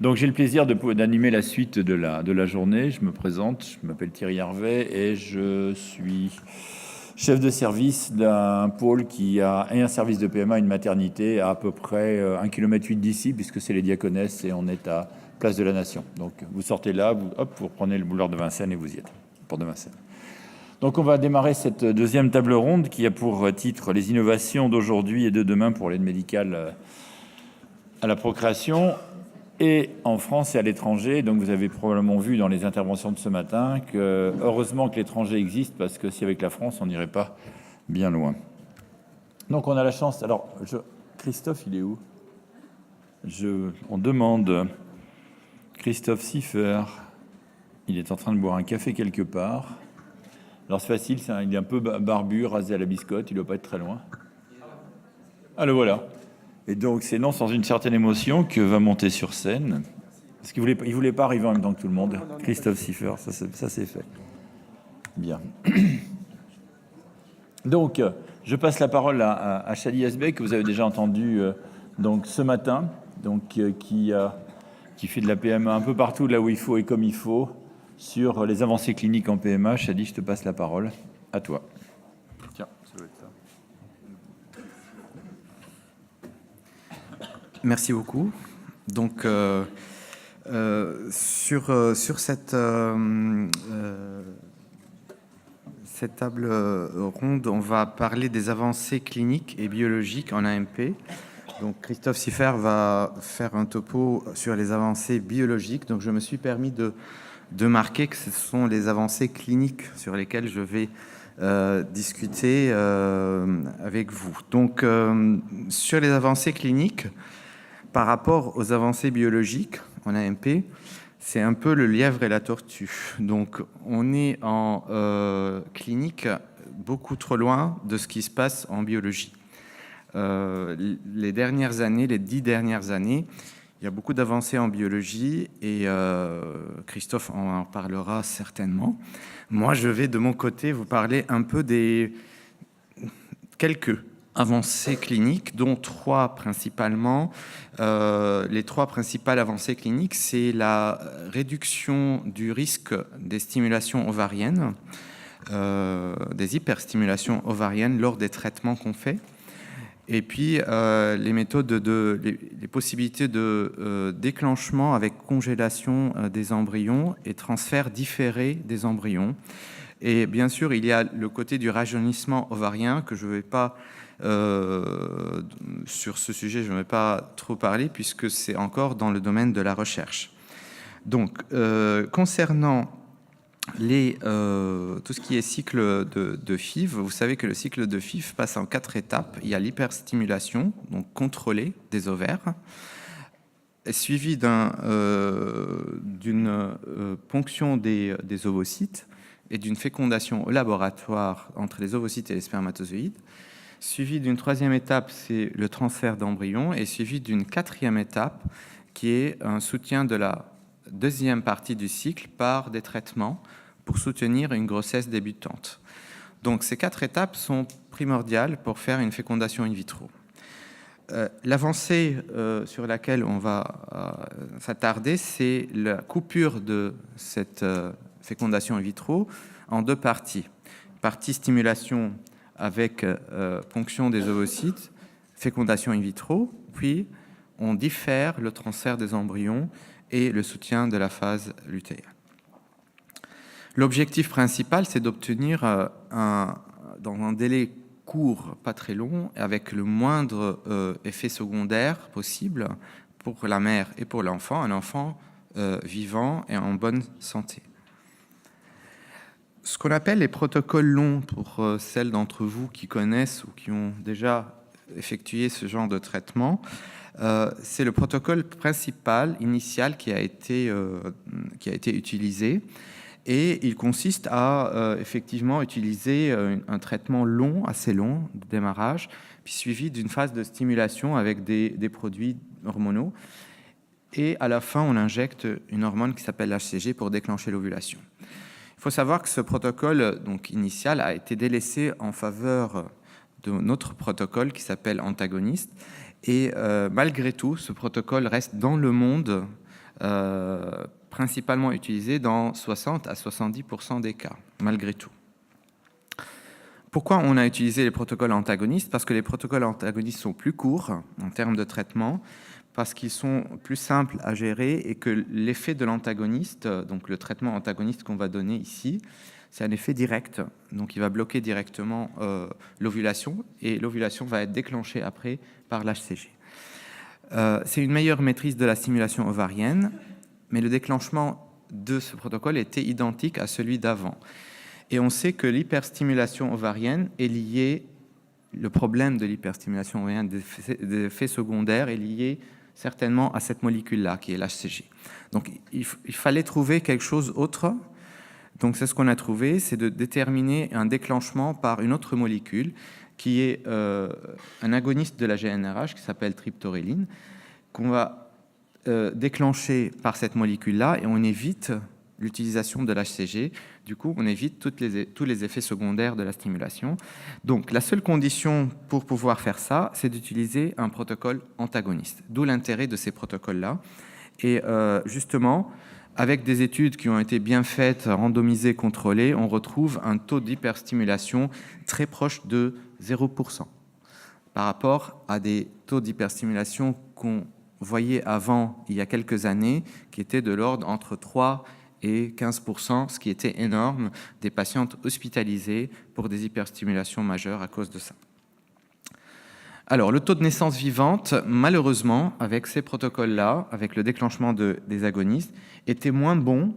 Donc j'ai le plaisir d'animer la suite de la journée. Je me présente, je m'appelle Thierry Hervé et je suis chef de service d'un pôle qui a un service de PMA, une maternité à peu près 1,8 km d'ici, puisque c'est les Diaconesses et on est à Place de la Nation. Donc vous sortez là, vous reprenez le boulevard de Vincennes et vous y êtes, pour de Vincennes. Donc on va démarrer cette deuxième table ronde qui a pour titre « Les innovations d'aujourd'hui et de demain pour l'aide médicale à la procréation ». Et en France et à l'étranger, donc vous avez probablement vu dans les interventions de ce matin que heureusement que l'étranger existe, parce que si avec la France, on n'irait pas bien loin. Donc on a la chance. Alors, Christophe, il est où? On demande Christophe Siffer. Il est en train de boire un café quelque part. Alors c'est facile, il est un peu barbu, rasé à la biscotte, il ne doit pas être très loin. Ah, le voilà. Et donc, c'est non sans une certaine émotion que va monter sur scène. Parce qu'il ne voulait pas arriver en même temps que tout le monde. Christophe Siffer, ça c'est fait. Bien. Donc, je passe la parole à Shadi Asbeck, que vous avez déjà entendu donc, ce matin, donc, qui fait de la PMA un peu partout, là où il faut et comme il faut, sur les avancées cliniques en PMA. Shadi, je te passe la parole. À toi. Tiens, ça doit être ça. Merci beaucoup. Donc, sur cette table ronde, on va parler des avancées cliniques et biologiques en AMP. Donc, Christophe Siffer va faire un topo sur les avancées biologiques. Donc, je me suis permis de marquer que ce sont les avancées cliniques sur lesquelles je vais discuter avec vous. Donc, sur les avancées cliniques, par rapport aux avancées biologiques en AMP, c'est un peu le lièvre et la tortue. Donc, on est en clinique beaucoup trop loin de ce qui se passe en biologie. Les 10 dernières années, il y a beaucoup d'avancées en biologie et Christophe en parlera certainement. Moi, je vais de mon côté vous parler un peu des quelques avancées cliniques, dont 3 principalement. Les 3 principales avancées cliniques, c'est la réduction du risque des stimulations ovariennes, des hyperstimulations ovariennes lors des traitements qu'on fait, et puis les possibilités de déclenchement avec congélation des embryons et transfert différé des embryons. Et bien sûr, il y a le côté du rajeunissement ovarien que je ne vais pas sur ce sujet, je ne vais pas trop parler puisque c'est encore dans le domaine de la recherche. Donc, concernant tout ce qui est cycle de FIV, vous savez que le cycle de FIV passe en 4 étapes. Il y a l'hyperstimulation, donc contrôlée des ovaires, suivie d'une ponction des ovocytes et d'une fécondation au laboratoire entre les ovocytes et les spermatozoïdes. Suivi d'une 3e étape, c'est le transfert d'embryons, et suivi d'une 4e étape, qui est un soutien de la 2e partie du cycle par des traitements pour soutenir une grossesse débutante. Donc ces 4 étapes sont primordiales pour faire une fécondation in vitro. L'avancée sur laquelle on va s'attarder, c'est la coupure de cette fécondation in vitro en 2 parties. Partie stimulation avec ponction des ovocytes, fécondation in vitro, puis on diffère le transfert des embryons et le soutien de la phase lutéale. L'objectif principal, c'est d'obtenir dans un délai court, pas très long, avec le moindre effet secondaire possible pour la mère et pour l'enfant, un enfant vivant et en bonne santé. Ce qu'on appelle les protocoles longs, pour celles d'entre vous qui connaissent ou qui ont déjà effectué ce genre de traitement, c'est le protocole principal, initial, qui a été utilisé. Et il consiste à effectivement utiliser un traitement long, assez long, de démarrage, puis suivi d'une phase de stimulation avec des produits hormonaux. Et à la fin, on injecte une hormone qui s'appelle l'HCG pour déclencher l'ovulation. Il faut savoir que ce protocole donc, initial a été délaissé en faveur de notre protocole qui s'appelle antagoniste. Et malgré tout, ce protocole reste dans le monde principalement utilisé dans 60 à 70% des cas, malgré tout. Pourquoi on a utilisé les protocoles antagonistes? Parce que les protocoles antagonistes sont plus courts en termes de traitement, parce qu'ils sont plus simples à gérer et que l'effet de l'antagoniste, donc le traitement antagoniste qu'on va donner ici, c'est un effet direct. Donc il va bloquer directement l'ovulation et l'ovulation va être déclenchée après par l'HCG. C'est une meilleure maîtrise de la stimulation ovarienne, mais le déclenchement de ce protocole était identique à celui d'avant. Et on sait que l'hyperstimulation ovarienne est liée, le problème de l'hyperstimulation ovarienne, des effets secondaires, est lié certainement à cette molécule-là, qui est l'HCG. Donc il fallait trouver quelque chose d'autre. Donc c'est ce qu'on a trouvé, c'est de déterminer un déclenchement par une autre molécule, qui est un agoniste de la GnRH, qui s'appelle triptoréline, qu'on va déclencher par cette molécule-là, et on évite l'utilisation de l'HCG. Du coup, on évite tous les effets secondaires de la stimulation. Donc, la seule condition pour pouvoir faire ça, c'est d'utiliser un protocole antagoniste. D'où l'intérêt de ces protocoles-là. Et justement, avec des études qui ont été bien faites, randomisées, contrôlées, on retrouve un taux d'hyperstimulation très proche de 0%, par rapport à des taux d'hyperstimulation qu'on voyait avant, il y a quelques années, qui étaient de l'ordre entre 3 et 15%, ce qui était énorme, des patientes hospitalisées pour des hyperstimulations majeures à cause de ça. Alors, le taux de naissance vivante, malheureusement, avec ces protocoles-là, avec le déclenchement des agonistes, était moins bon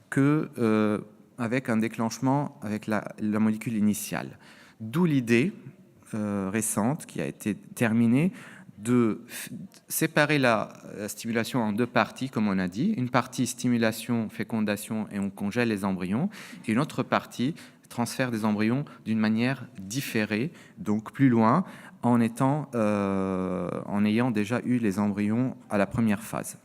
qu'avec un déclenchement avec la molécule initiale. D'où l'idée récente, qui a été terminée, de séparer la stimulation en deux parties, comme on a dit. Une partie stimulation, fécondation, et on congèle les embryons. Et une autre partie, transfert des embryons d'une manière différée, donc plus loin, en ayant déjà eu les embryons à la première phase.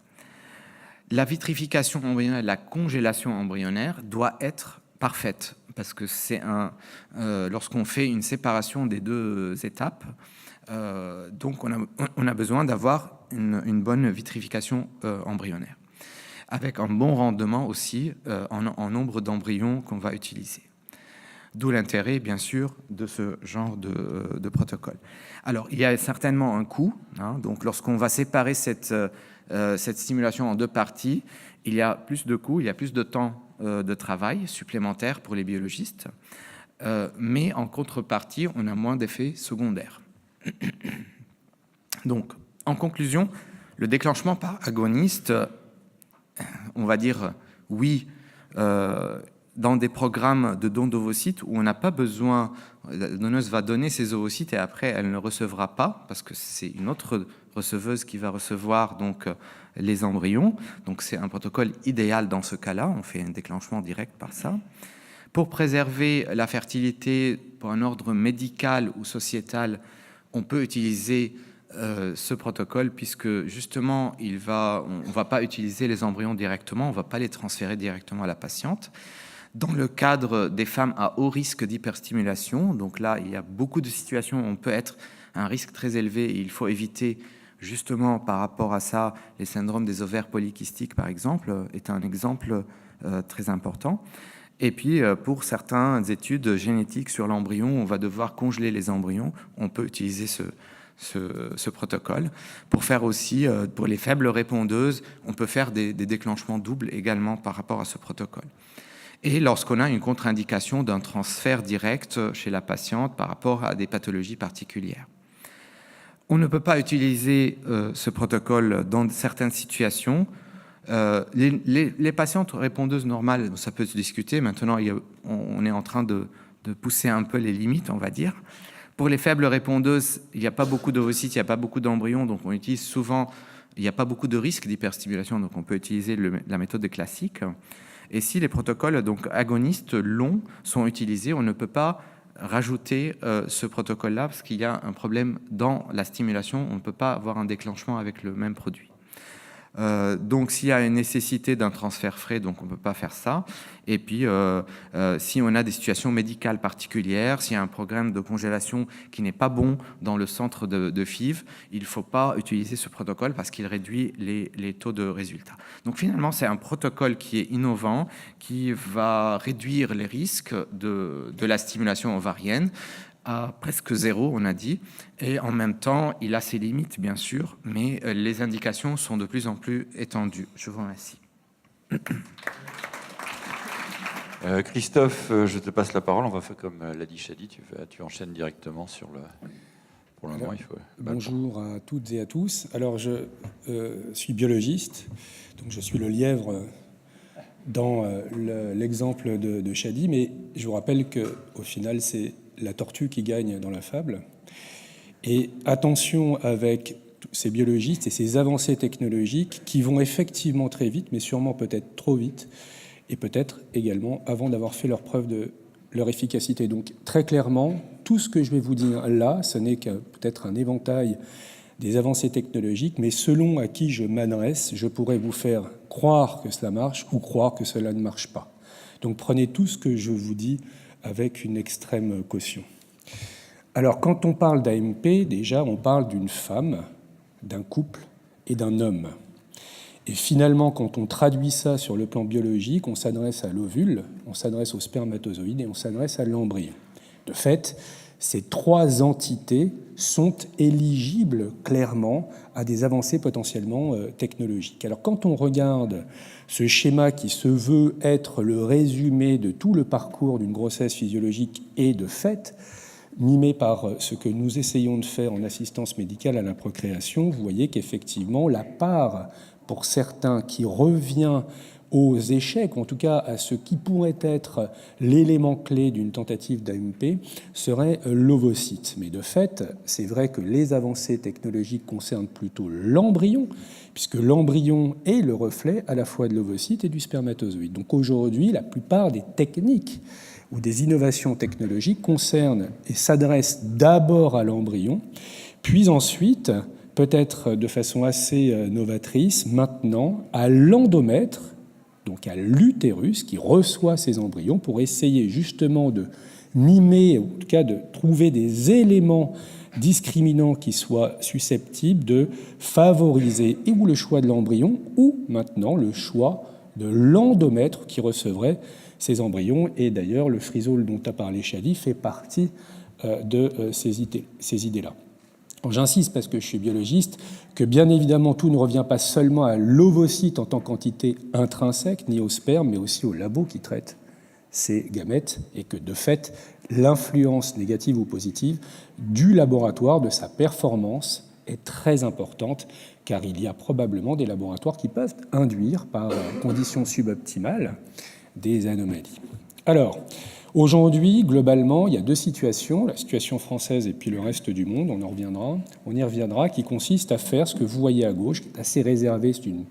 La vitrification embryonnaire, la congélation embryonnaire doit être parfaite, parce que c'est lorsqu'on fait une séparation des deux étapes, donc on a besoin d'avoir une bonne vitrification embryonnaire, avec un bon rendement aussi en nombre d'embryons qu'on va utiliser. D'où l'intérêt, bien sûr, de ce genre de protocole. Alors, il y a certainement un coût. Donc, lorsqu'on va séparer cette stimulation en deux parties, il y a plus de coûts, il y a plus de temps de travail supplémentaire pour les biologistes. Mais en contrepartie, on a moins d'effets secondaires. Donc, en conclusion, le déclenchement par agoniste, on va dire oui, dans des programmes de don d'ovocytes où on n'a pas besoin, la donneuse va donner ses ovocytes et après elle ne recevra pas, parce que c'est une autre receveuse qui va recevoir donc les embryons. Donc c'est un protocole idéal dans ce cas-là, on fait un déclenchement direct par ça. Pour préserver la fertilité pour un ordre médical ou sociétal, on peut utiliser ce protocole, puisque justement on ne va pas utiliser les embryons directement, on ne va pas les transférer directement à la patiente. Dans le cadre des femmes à haut risque d'hyperstimulation, donc là il y a beaucoup de situations où on peut être à un risque très élevé et il faut éviter justement par rapport à ça, les syndromes des ovaires polykystiques par exemple, est un exemple très important. Et puis pour certaines études génétiques sur l'embryon, on va devoir congeler les embryons, on peut utiliser ce protocole. Pour faire aussi, pour les faibles répondeuses, on peut faire des déclenchements doubles également par rapport à ce protocole. Et lorsqu'on a une contre-indication d'un transfert direct chez la patiente par rapport à des pathologies particulières. On ne peut pas utiliser ce protocole dans certaines situations. Les patientes répondeuses normales, ça peut se discuter. Maintenant, on est en train de pousser un peu les limites, on va dire. Pour les faibles répondeuses, il n'y a pas beaucoup d'ovocytes, il n'y a pas beaucoup d'embryons, donc on utilise souvent, il n'y a pas beaucoup de risque d'hyperstimulation, donc on peut utiliser la méthode classique. Et si les protocoles donc agonistes longs sont utilisés, on ne peut pas rajouter ce protocole-là parce qu'il y a un problème dans la stimulation. On ne peut pas avoir un déclenchement avec le même produit. Donc, s'il y a une nécessité d'un transfert frais, donc on ne peut pas faire ça. Et puis, si on a des situations médicales particulières, s'il y a un programme de congélation qui n'est pas bon dans le centre de FIV, il ne faut pas utiliser ce protocole parce qu'il réduit les taux de résultats. Donc, finalement, c'est un protocole qui est innovant, qui va réduire les risques de la stimulation ovarienne à presque zéro, on a dit, et en même temps, il a ses limites, bien sûr, mais les indications sont de plus en plus étendues. Je vous remercie. Christophe, je te passe la parole. On va faire comme l'a dit Shadi, tu enchaînes directement sur le... Pour le moment, il faut... Bonjour à toutes et à tous. Alors, je suis biologiste, donc je suis le lièvre dans l'exemple de Shadi, mais je vous rappelle qu'au final, c'est la tortue qui gagne dans la fable. Et attention avec ces biologistes et ces avancées technologiques qui vont effectivement très vite, mais sûrement peut-être trop vite, et peut-être également avant d'avoir fait leur preuve de leur efficacité. Donc très clairement, tout ce que je vais vous dire là, ce n'est que peut-être un éventail des avancées technologiques, mais selon à qui je m'adresse, je pourrais vous faire croire que cela marche ou croire que cela ne marche pas. Donc prenez tout ce que je vous dis avec une extrême caution. Alors, quand on parle d'AMP, déjà, on parle d'une femme, d'un couple et d'un homme. Et finalement, quand on traduit ça sur le plan biologique, on s'adresse à l'ovule, on s'adresse au spermatozoïde et on s'adresse à l'embryon. De fait, ces trois entités sont éligibles clairement à des avancées potentiellement technologiques. Alors, quand on regarde ce schéma qui se veut être le résumé de tout le parcours d'une grossesse physiologique et de fait, mimé par ce que nous essayons de faire en assistance médicale à la procréation, vous voyez qu'effectivement, la part, pour certains, qui revient aux échecs, en tout cas à ce qui pourrait être l'élément clé d'une tentative d'AMP, serait l'ovocyte. Mais de fait, c'est vrai que les avancées technologiques concernent plutôt l'embryon, puisque l'embryon est le reflet à la fois de l'ovocyte et du spermatozoïde. Donc aujourd'hui, la plupart des techniques ou des innovations technologiques concernent et s'adressent d'abord à l'embryon, puis ensuite, peut-être de façon assez novatrice, maintenant à l'endomètre, donc à l'utérus qui reçoit ces embryons pour essayer justement de mimer, en tout cas de trouver des éléments discriminants qui soient susceptibles de favoriser ou le choix de l'embryon ou maintenant le choix de l'endomètre qui recevrait ces embryons. Et d'ailleurs, le frisol dont a parlé Shadi fait partie de ces idées-là. J'insiste, parce que je suis biologiste, que bien évidemment tout ne revient pas seulement à l'ovocyte en tant qu'entité intrinsèque, ni au sperme, mais aussi au labo qui traite ces gamètes, et que de fait, l'influence négative ou positive du laboratoire, de sa performance, est très importante, car il y a probablement des laboratoires qui peuvent induire, par conditions suboptimales, des anomalies. Alors, aujourd'hui, globalement, il y a deux situations, la situation française et puis le reste du monde, on y reviendra, qui consiste à faire ce que vous voyez à gauche, qui est assez réservé, c'est une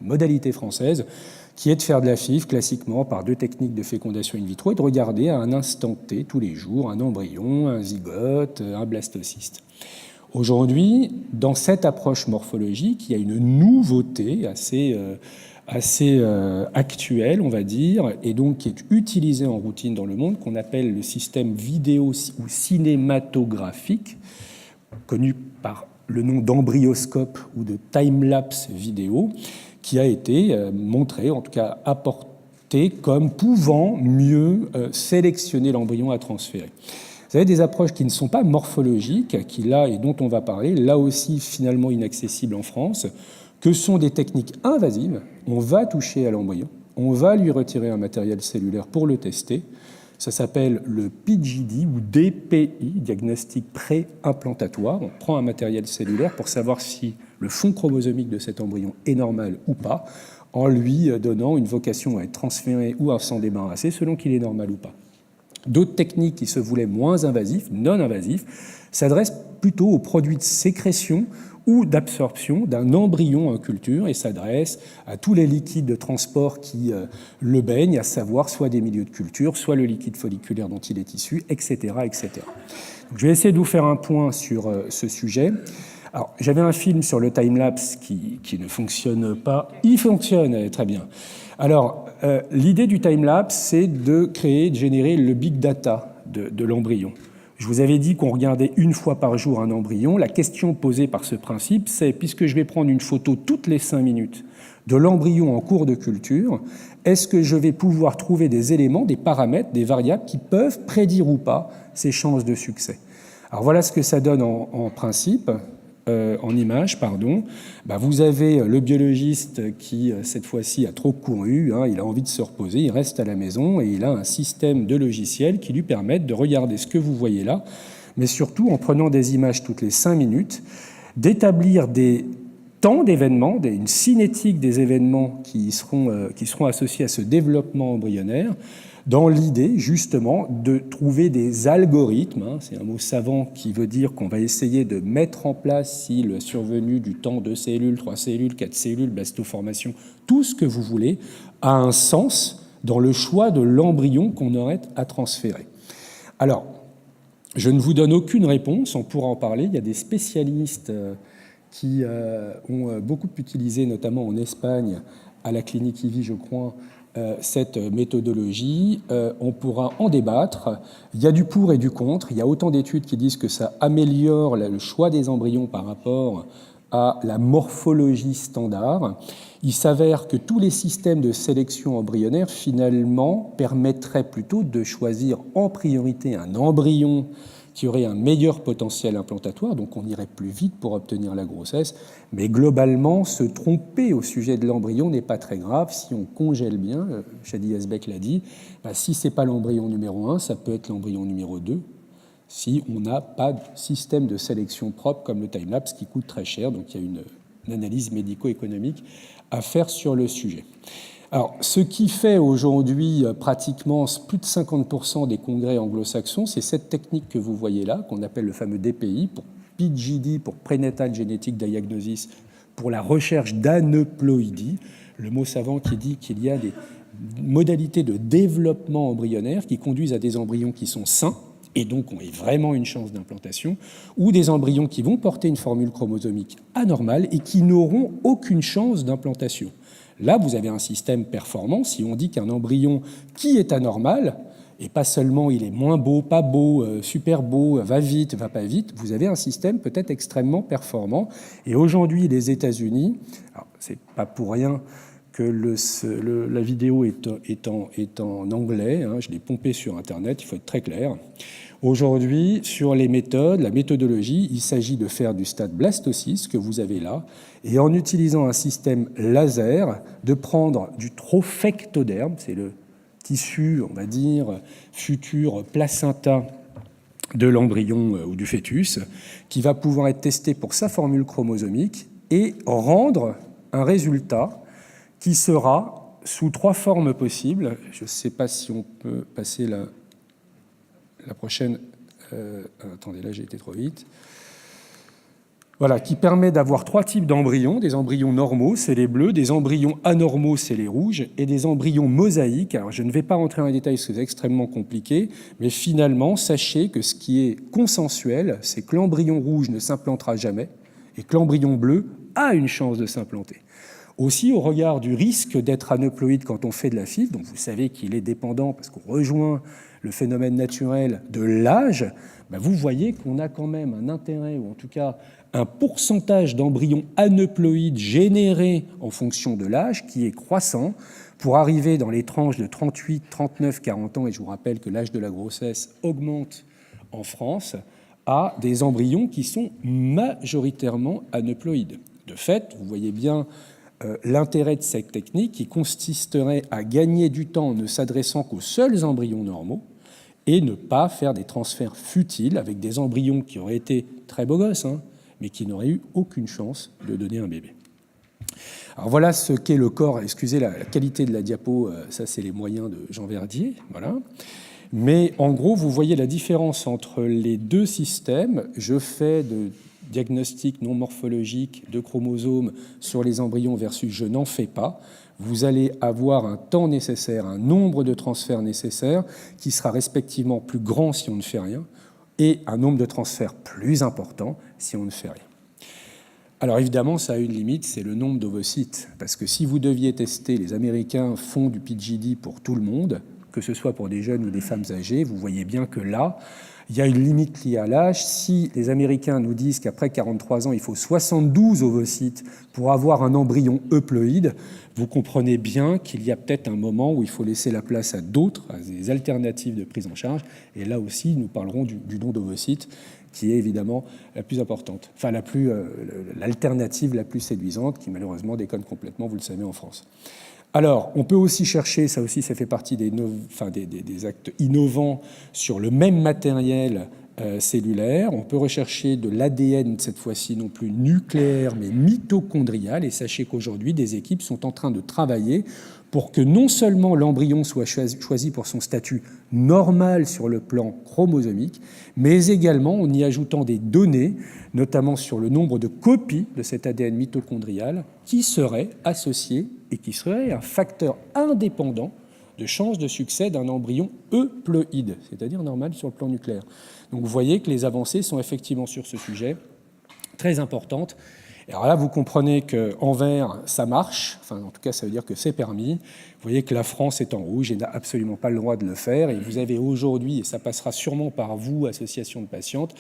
modalité française, qui est de faire de la FIV classiquement par deux techniques de fécondation in vitro et de regarder à un instant T, tous les jours, un embryon, un zygote, un blastocyste. Aujourd'hui, dans cette approche morphologique, il y a une nouveauté assez actuelle, on va dire, et donc qui est utilisée en routine dans le monde, qu'on appelle le système vidéo ou cinématographique, connu par le nom d'embryoscope ou de time-lapse vidéo, qui a été montré, en tout cas apporté, comme pouvant mieux sélectionner l'embryon à transférer. Vous avez des approches qui ne sont pas morphologiques, qui là et dont on va parler, là aussi finalement inaccessibles en France, que sont des techniques invasives. On va toucher à l'embryon, on va lui retirer un matériel cellulaire pour le tester. Ça s'appelle le PGD ou DPI, diagnostic pré-implantatoire. On prend un matériel cellulaire pour savoir si le fond chromosomique de cet embryon est normal ou pas, en lui donnant une vocation à être transféré ou à s'en débarrasser selon qu'il est normal ou pas. D'autres techniques qui se voulaient moins invasifs, non invasifs, s'adressent plutôt aux produits de sécrétion ou d'absorption d'un embryon en culture et s'adressent à tous les liquides de transport qui le baignent, à savoir soit des milieux de culture, soit le liquide folliculaire dont il est issu, etc. etc. Donc, je vais essayer de vous faire un point sur ce sujet. Alors, j'avais un film sur le time-lapse qui ne fonctionne pas. Il fonctionne très bien. Alors, l'idée du time-lapse, c'est de générer le big data de l'embryon. Je vous avais dit qu'on regardait une fois par jour un embryon. La question posée par ce principe, c'est, puisque je vais prendre une photo toutes les 5 minutes de l'embryon en cours de culture, est-ce que je vais pouvoir trouver des éléments, des paramètres, des variables qui peuvent prédire ou pas ses chances de succès? Alors voilà ce que ça donne en principe. En image, pardon. Vous avez le biologiste qui, cette fois-ci, a trop couru, il a envie de se reposer, il reste à la maison et il a un système de logiciels qui lui permettent de regarder ce que vous voyez là, mais surtout, en prenant des images toutes les 5 minutes, d'établir des temps d'événements, une cinétique des événements qui seront associés à ce développement embryonnaire, dans l'idée, justement, de trouver des algorithmes, c'est un mot savant qui veut dire qu'on va essayer de mettre en place, si le survenu du temps 2 cellules, 3 cellules, 4 cellules, blastoformation, tout ce que vous voulez, a un sens dans le choix de l'embryon qu'on aurait à transférer. Alors, je ne vous donne aucune réponse, on pourra en parler, il y a des spécialistes qui ont beaucoup utilisé, notamment en Espagne, à la clinique IVI, je crois, cette méthodologie. On pourra en débattre. Il y a du pour et du contre. Il y a autant d'études qui disent que ça améliore le choix des embryons par rapport à la morphologie standard. Il s'avère que tous les systèmes de sélection embryonnaire, finalement, permettraient plutôt de choisir en priorité un embryon qui aurait un meilleur potentiel implantatoire, donc on irait plus vite pour obtenir la grossesse. Mais globalement, se tromper au sujet de l'embryon n'est pas très grave. Si on congèle bien, Shadi Yazbek l'a dit, si ce n'est pas l'embryon numéro 1, ça peut être l'embryon numéro 2, si on n'a pas de système de sélection propre comme le time-lapse qui coûte très cher. Donc il y a une analyse médico-économique à faire sur le sujet. Alors, ce qui fait aujourd'hui pratiquement plus de 50% des congrès anglo-saxons, c'est cette technique que vous voyez là, qu'on appelle le fameux DPI, pour PGD, pour Prenatal Genetic Diagnosis, pour la recherche d'aneuploïdie, le mot savant qui dit qu'il y a des modalités de développement embryonnaire qui conduisent à des embryons qui sont sains, et donc ont vraiment une chance d'implantation, ou des embryons qui vont porter une formule chromosomique anormale et qui n'auront aucune chance d'implantation. Là, vous avez un système performant. Si on dit qu'un embryon qui est anormal, et pas seulement il est moins beau, pas beau, super beau, va vite, va pas vite, vous avez un système peut-être extrêmement performant. Et aujourd'hui, les États-Unis, c'est pas pour rien que la vidéo est en anglais, je l'ai pompée sur Internet, il faut être très clair. Aujourd'hui, sur les méthodes, la méthodologie, il s'agit de faire du stade blastocyste que vous avez là, et en utilisant un système laser, de prendre du trophectoderme, c'est le tissu, on va dire, futur placenta de l'embryon ou du fœtus, qui va pouvoir être testé pour sa formule chromosomique et rendre un résultat qui sera sous 3 formes possibles. Je ne sais pas si on peut passer la prochaine. Attendez, là j'ai été trop vite. Voilà, qui permet d'avoir 3 types d'embryons. Des embryons normaux, c'est les bleus, des embryons anormaux, c'est les rouges, et des embryons mosaïques. Alors je ne vais pas rentrer dans les détails parce que c'est extrêmement compliqué, mais finalement, sachez que ce qui est consensuel, c'est que l'embryon rouge ne s'implantera jamais et que l'embryon bleu a une chance de s'implanter. Aussi, au regard du risque d'être aneuploïde quand on fait de la FIV, donc vous savez qu'il est dépendant parce qu'on rejoint le phénomène naturel de l'âge, vous voyez qu'on a quand même un intérêt, ou en tout cas un pourcentage d'embryons aneuploïdes générés en fonction de l'âge qui est croissant pour arriver dans les tranches de 38, 39, 40 ans, et je vous rappelle que l'âge de la grossesse augmente en France, à des embryons qui sont majoritairement aneuploïdes. De fait, vous voyez bien l'intérêt de cette technique qui consisterait à gagner du temps en ne s'adressant qu'aux seuls embryons normaux et ne pas faire des transferts futiles avec des embryons qui auraient été très beaux gosses, mais qui n'auraient eu aucune chance de donner un bébé. Alors voilà ce qu'est le corps. Excusez la qualité de la diapo, ça c'est les moyens de Jean Verdier, voilà. Mais en gros, vous voyez la différence entre les deux systèmes. Je fais de diagnostic non morphologique de chromosomes sur les embryons versus je n'en fais pas. Vous allez avoir un temps nécessaire, un nombre de transferts nécessaires qui sera respectivement plus grand si on ne fait rien et un nombre de transferts plus important si on ne fait rien. Alors évidemment, ça a une limite, c'est le nombre d'ovocytes. Parce que si vous deviez tester, les Américains font du PGD pour tout le monde, que ce soit pour des jeunes ou des femmes âgées, vous voyez bien que là, il y a une limite liée à l'âge. Si les Américains nous disent qu'après 43 ans, il faut 72 ovocytes pour avoir un embryon euploïde, vous comprenez bien qu'il y a peut-être un moment où il faut laisser la place à d'autres, à des alternatives de prise en charge. Et là aussi, nous parlerons du don d'ovocytes, qui est évidemment la plus importante, enfin l'alternative la plus séduisante, qui malheureusement déconne complètement, vous le savez, en France. Alors, on peut aussi chercher, ça aussi ça fait partie des actes innovants sur le même matériel cellulaire. On peut rechercher de l'ADN, cette fois-ci non plus nucléaire, mais mitochondrial. Et sachez qu'aujourd'hui, des équipes sont en train de travailler pour que non seulement l'embryon soit choisi pour son statut normal sur le plan chromosomique, mais également en y ajoutant des données, notamment sur le nombre de copies de cet ADN mitochondrial, qui seraient associées et qui seraient un facteur indépendant de chance de succès d'un embryon euploïde, c'est-à-dire normal sur le plan nucléaire. Donc vous voyez que les avancées sont effectivement sur ce sujet très importantes. Alors là, vous comprenez qu'en vert, ça marche. Enfin, en tout cas, ça veut dire que c'est permis. Vous voyez que la France est en rouge et n'a absolument pas le droit de le faire. Et vous avez aujourd'hui, et ça passera sûrement par vous, association de patientes,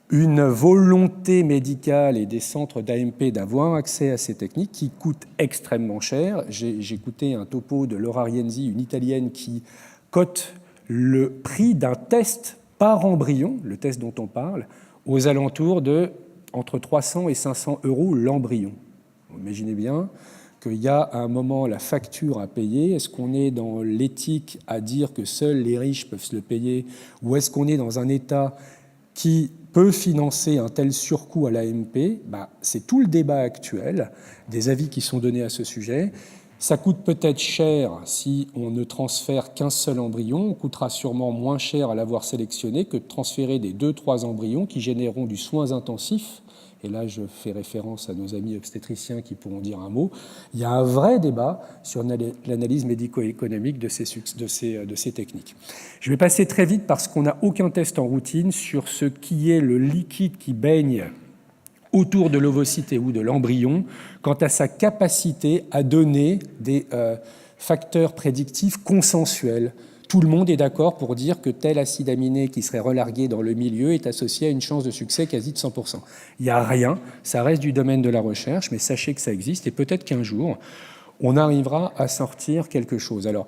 une volonté médicale et des centres d'AMP d'avoir accès à ces techniques qui coûtent extrêmement cher. J'ai écouté un topo de Laura Rienzi, une Italienne, qui cote le prix d'un test par embryon, le test dont on parle, aux alentours de entre 300 et 500 € l'embryon. Vous imaginez bien qu'il y a à un moment la facture à payer. Est-ce qu'on est dans l'éthique à dire que seuls les riches peuvent se le payer, ou est-ce qu'on est dans un État qui peut financer un tel surcoût à l'AMP? C'est tout le débat actuel, des avis qui sont donnés à ce sujet. Ça coûte peut-être cher si on ne transfère qu'un seul embryon. On coûtera sûrement moins cher à l'avoir sélectionné que de transférer des 2-3 embryons qui généreront du soins intensifs. Et là, je fais référence à nos amis obstétriciens qui pourront dire un mot. Il y a un vrai débat sur l'analyse médico-économique de ces techniques. Je vais passer très vite parce qu'on n'a aucun test en routine sur ce qui est le liquide qui baigne autour de l'ovocyte ou de l'embryon quant à sa capacité à donner des facteurs prédictifs consensuels. Tout le monde est d'accord pour dire que tel acide aminé qui serait relargué dans le milieu est associé à une chance de succès quasi de 100%. Il n'y a rien, ça reste du domaine de la recherche, mais sachez que ça existe et peut-être qu'un jour, on arrivera à sortir quelque chose. Alors,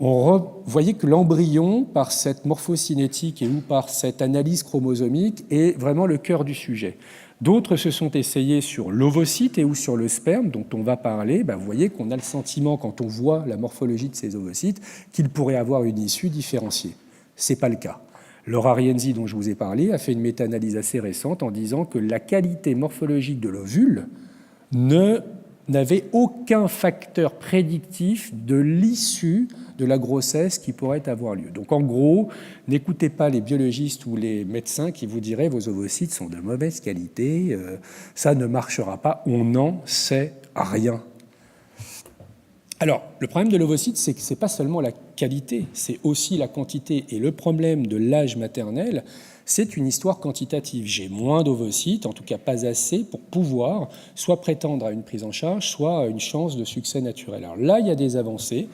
vous voyez que l'embryon, par cette morphocinétique ou par cette analyse chromosomique, est vraiment le cœur du sujet. D'autres se sont essayés sur l'ovocyte ou sur le sperme, dont on va parler. Vous voyez qu'on a le sentiment, quand on voit la morphologie de ces ovocytes, qu'ils pourraient avoir une issue différenciée. Ce n'est pas le cas. Laura Rienzi, dont je vous ai parlé, a fait une méta-analyse assez récente en disant que la qualité morphologique de l'ovule n'avait aucun facteur prédictif de l'issue de la grossesse qui pourrait avoir lieu. Donc en gros, n'écoutez pas les biologistes ou les médecins qui vous diraient vos ovocytes sont de mauvaise qualité, ça ne marchera pas, on n'en sait rien. Alors, le problème de l'ovocyte, c'est que ce n'est pas seulement la qualité, c'est aussi la quantité. Et le problème de l'âge maternel, c'est une histoire quantitative. J'ai moins d'ovocytes, en tout cas pas assez, pour pouvoir soit prétendre à une prise en charge, soit à une chance de succès naturel. Alors là, il y a des avancées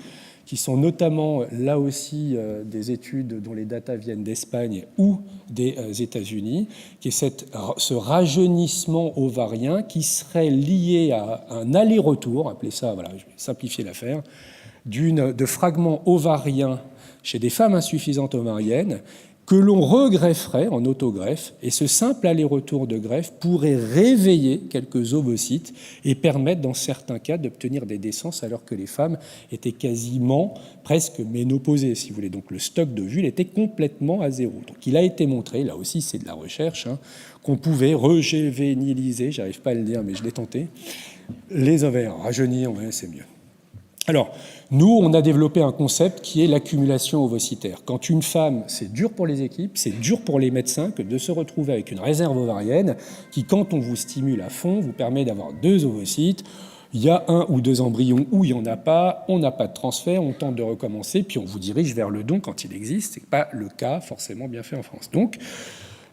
qui sont notamment, là aussi, des études dont les datas viennent d'Espagne ou des États-Unis, qui est ce rajeunissement ovarien qui serait lié à un aller-retour, appelez ça, voilà, je vais simplifier l'affaire, de fragments ovariens chez des femmes insuffisantes ovariennes que l'on regrefferait en autogreffe, et ce simple aller-retour de greffe pourrait réveiller quelques ovocytes et permettre, dans certains cas, d'obtenir des décences alors que les femmes étaient quasiment presque ménopausées, si vous voulez. Donc le stock d'ovules était complètement à zéro. Donc il a été montré, là aussi c'est de la recherche, qu'on pouvait rejévéniliser, j'arrive pas à le dire mais je l'ai tenté, les ovaires. Rajeunir, ouais, c'est mieux. Alors, nous, on a développé un concept qui est l'accumulation ovocytaire. Quand une femme, c'est dur pour les équipes, c'est dur pour les médecins que de se retrouver avec une réserve ovarienne qui, quand on vous stimule à fond, vous permet d'avoir 2 ovocytes. Il y a 1 ou 2 embryons où il n'y en a pas, on n'a pas de transfert, on tente de recommencer, puis on vous dirige vers le don quand il existe. Ce n'est pas le cas forcément bien fait en France. Donc,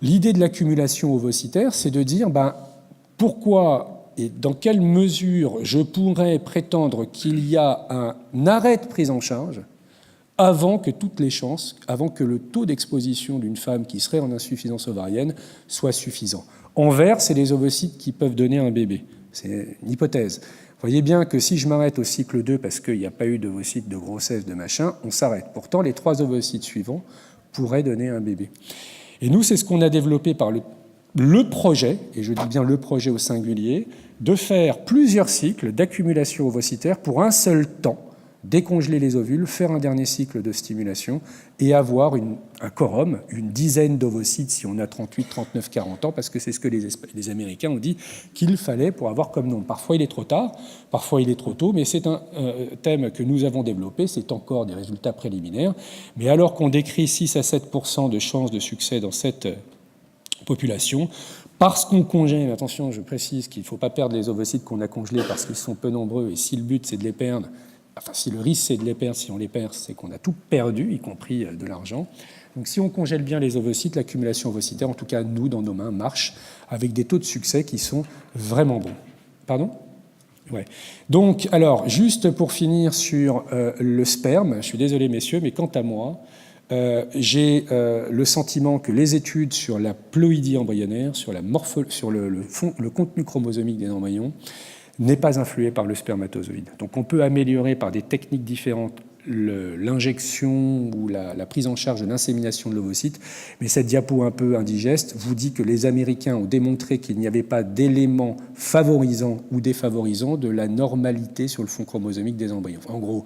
l'idée de l'accumulation ovocytaire, c'est de dire, pourquoi et dans quelle mesure je pourrais prétendre qu'il y a un arrêt de prise en charge avant que le taux d'exposition d'une femme qui serait en insuffisance ovarienne soit suffisant. En vert, c'est les ovocytes qui peuvent donner un bébé. C'est une hypothèse. Vous voyez bien que si je m'arrête au cycle 2 parce qu'il n'y a pas eu d'ovocytes de grossesse, de machin, on s'arrête. Pourtant, les 3 ovocytes suivants pourraient donner un bébé. Et nous, c'est ce qu'on a développé par le projet, et je dis bien le projet au singulier, de faire plusieurs cycles d'accumulation ovocytaire pour un seul temps, décongeler les ovules, faire un dernier cycle de stimulation et avoir un quorum, une dizaine d'ovocytes si on a 38, 39, 40 ans, parce que c'est ce que les Américains ont dit qu'il fallait pour avoir comme nombre. Parfois il est trop tard, parfois il est trop tôt, mais c'est un thème que nous avons développé, c'est encore des résultats préliminaires, mais alors qu'on décrit 6 à 7% de chances de succès dans cette population, parce qu'on congèle, attention, je précise qu'il ne faut pas perdre les ovocytes qu'on a congelés parce qu'ils sont peu nombreux, et si le but c'est de les perdre, enfin, si le risque c'est de les perdre, si on les perd, c'est qu'on a tout perdu, y compris de l'argent. Donc si on congèle bien les ovocytes, l'accumulation ovocytaire, en tout cas nous, dans nos mains, marche avec des taux de succès qui sont vraiment bons. Pardon ? Ouais. Donc, alors, juste pour finir sur le sperme, je suis désolé messieurs, mais quant à moi, j'ai le sentiment que les études sur la ploïdie embryonnaire, sur le contenu chromosomique des embryons, n'est pas influé par le spermatozoïde. Donc on peut améliorer par des techniques différentes l'injection ou la prise en charge de l'insémination de l'ovocyte, mais cette diapo un peu indigeste vous dit que les Américains ont démontré qu'il n'y avait pas d'éléments favorisants ou défavorisants de la normalité sur le fond chromosomique des embryons. En gros,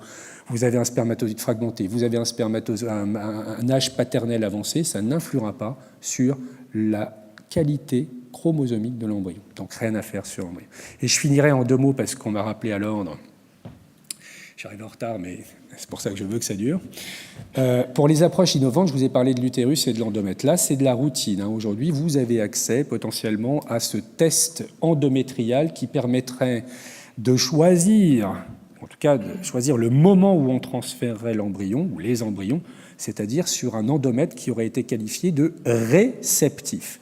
vous avez un spermatozoïde fragmenté, vous avez un âge paternel avancé, ça n'influera pas sur la qualité chromosomique de l'embryon. Donc rien à faire sur l'embryon. Et je finirai en 2 mots parce qu'on m'a rappelé à l'ordre. J'arrive en retard, mais c'est pour ça que je veux que ça dure. Pour les approches innovantes, je vous ai parlé de l'utérus et de l'endomètre. Là, c'est de la routine. Aujourd'hui, vous avez accès potentiellement à ce test endométrial qui permettrait de choisir, en tout cas de choisir le moment où on transférerait l'embryon, ou les embryons, c'est-à-dire sur un endomètre qui aurait été qualifié de réceptif.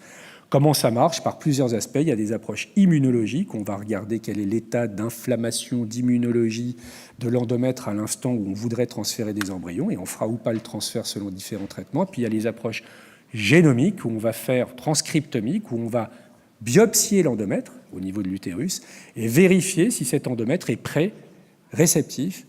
Comment ça marche? Par plusieurs aspects. Il y a des approches immunologiques. On va regarder quel est l'état d'inflammation, d'immunologie de l'endomètre à l'instant où on voudrait transférer des embryons, et on fera ou pas le transfert selon différents traitements. Puis il y a les approches génomiques, où on va faire transcriptomique, où on va biopsier l'endomètre au niveau de l'utérus et vérifier si cet endomètre est pré-réceptif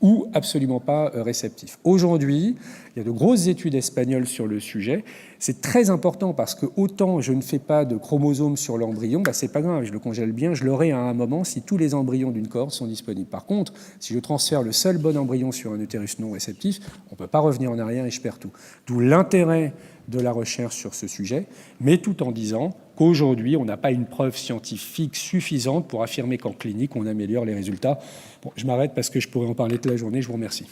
ou absolument pas réceptif. Aujourd'hui, il y a de grosses études espagnoles sur le sujet. C'est très important parce que autant je ne fais pas de chromosomes sur l'embryon, c'est pas grave, je le congèle bien, je l'aurai à un moment si tous les embryons d'une cohorte sont disponibles. Par contre, si je transfère le seul bon embryon sur un utérus non réceptif, on ne peut pas revenir en arrière et je perds tout. D'où l'intérêt de la recherche sur ce sujet, mais tout en disant qu'aujourd'hui, on n'a pas une preuve scientifique suffisante pour affirmer qu'en clinique, on améliore les résultats. Bon, je m'arrête parce que je pourrais en parler toute la journée. Je vous remercie.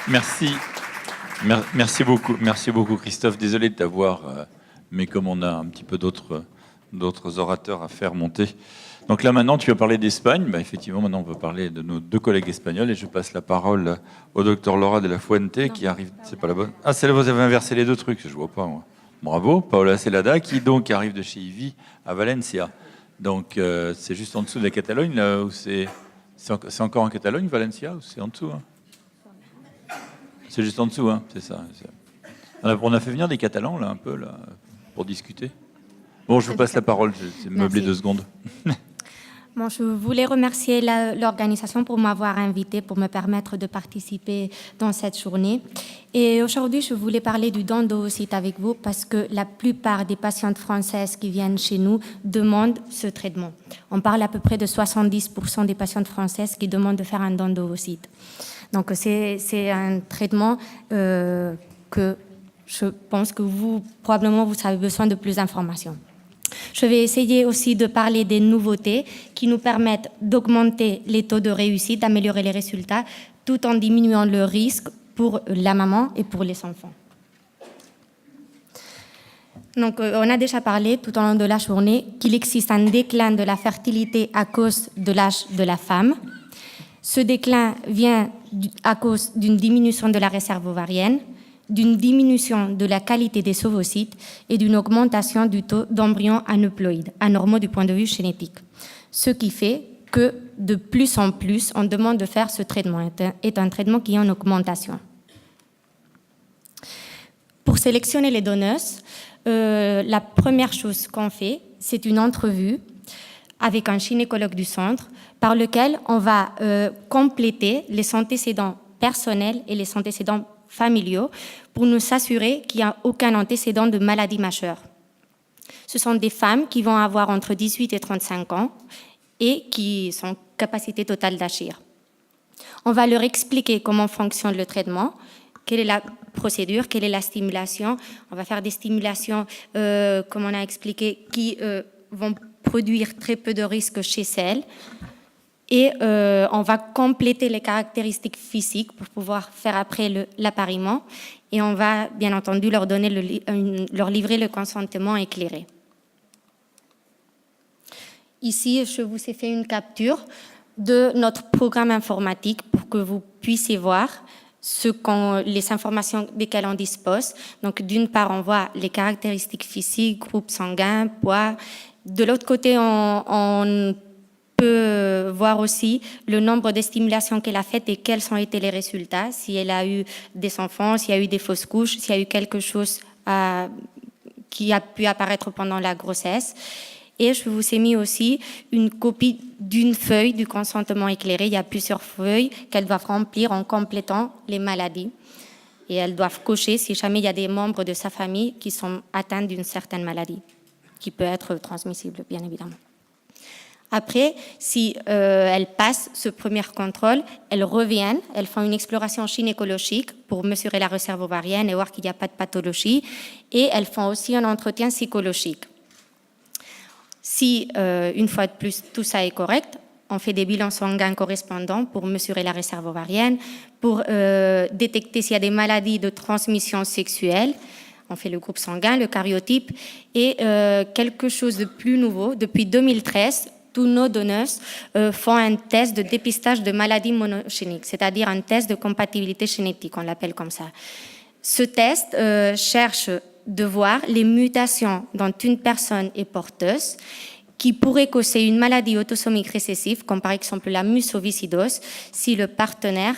Merci beaucoup Christophe. Désolé de t'avoir, mais comme on a un petit peu d'autres orateurs à faire monter. Donc là maintenant, tu as parlé d'Espagne. Effectivement, maintenant on va parler de nos 2 collègues espagnols et je passe la parole au docteur Laura de la Fuente qui arrive. C'est pas la bonne. Ah, c'est là, vous avez inversé les 2 trucs. Je vois pas moi. Bravo, Paola Celada qui donc arrive de chez IVI à Valencia. Donc c'est juste en dessous de la Catalogne là où c'est encore en Catalogne, Valencia, ou c'est en dessous hein. C'est juste en dessous, hein, c'est ça. On a fait venir des Catalans, là, un peu, là, pour discuter. Bon, je vous passe la parole, c'est meublé 2 secondes. Bon, je voulais remercier l'organisation pour m'avoir invité, pour me permettre de participer dans cette journée. Et aujourd'hui, je voulais parler du don d'ovocytes avec vous parce que la plupart des patientes françaises qui viennent chez nous demandent ce traitement. On parle à peu près de 70% des patientes françaises qui demandent de faire un don d'ovocytes. Donc, c'est un traitement que je pense que probablement, vous avez besoin de plus d'informations. Je vais essayer aussi de parler des nouveautés qui nous permettent d'augmenter les taux de réussite, d'améliorer les résultats, tout en diminuant le risque pour la maman et pour les enfants. Donc, on a déjà parlé tout au long de la journée qu'il existe un déclin de la fertilité à cause de l'âge de la femme. Ce déclin vient à cause d'une diminution de la réserve ovarienne, d'une diminution de la qualité des ovocytes et d'une augmentation du taux d'embryons aneuploïdes, anormaux du point de vue génétique. Ce qui fait que de plus en plus, on demande de faire ce traitement. C'est un traitement qui est en augmentation. Pour sélectionner les donneuses, la première chose qu'on fait, c'est une entrevue avec un gynécologue du centre par lequel on va compléter les antécédents personnels et les antécédents familiaux pour nous assurer qu'il n'y a aucun antécédent de maladie majeure. Ce sont des femmes qui vont avoir entre 18 et 35 ans et qui sont en capacité totale d'agir. On va leur expliquer comment fonctionne le traitement, quelle est la procédure, quelle est la stimulation. On va faire des stimulations, comme on a expliqué, qui vont produire très peu de risques chez celles. Et on va compléter les caractéristiques physiques pour pouvoir faire après l'appariement. Et on va, bien entendu, leur livrer le consentement éclairé. Ici, je vous ai fait une capture de notre programme informatique pour que vous puissiez voir les informations desquelles on dispose. Donc, d'une part, on voit les caractéristiques physiques, groupe sanguin, poids. De l'autre côté, on peut voir aussi le nombre de stimulations qu'elle a faites et quels ont été les résultats, si elle a eu des enfants, s'il y a eu des fausses couches, s'il y a eu quelque chose qui a pu apparaître pendant la grossesse. Et je vous ai mis aussi une copie d'une feuille du consentement éclairé. Il y a plusieurs feuilles qu'elles doivent remplir en complétant les maladies. Et elles doivent cocher si jamais il y a des membres de sa famille qui sont atteints d'une certaine maladie, qui peut être transmissible, bien évidemment. Après, si elles passent ce premier contrôle, elles reviennent, elles font une exploration gynécologique pour mesurer la réserve ovarienne et voir qu'il n'y a pas de pathologie. Et elles font aussi un entretien psychologique. Si, une fois de plus, tout ça est correct, on fait des bilans sanguins correspondants pour mesurer la réserve ovarienne, pour détecter s'il y a des maladies de transmission sexuelle. On fait le groupe sanguin, le karyotype, et quelque chose de plus nouveau, depuis 2013, tous nos donneuses font un test de dépistage de maladies monogéniques, c'est-à-dire un test de compatibilité génétique, on l'appelle comme ça. Ce test cherche de voir les mutations dont une personne est porteuse qui pourraient causer une maladie autosomique récessive, comme par exemple la mucoviscidose, si le partenaire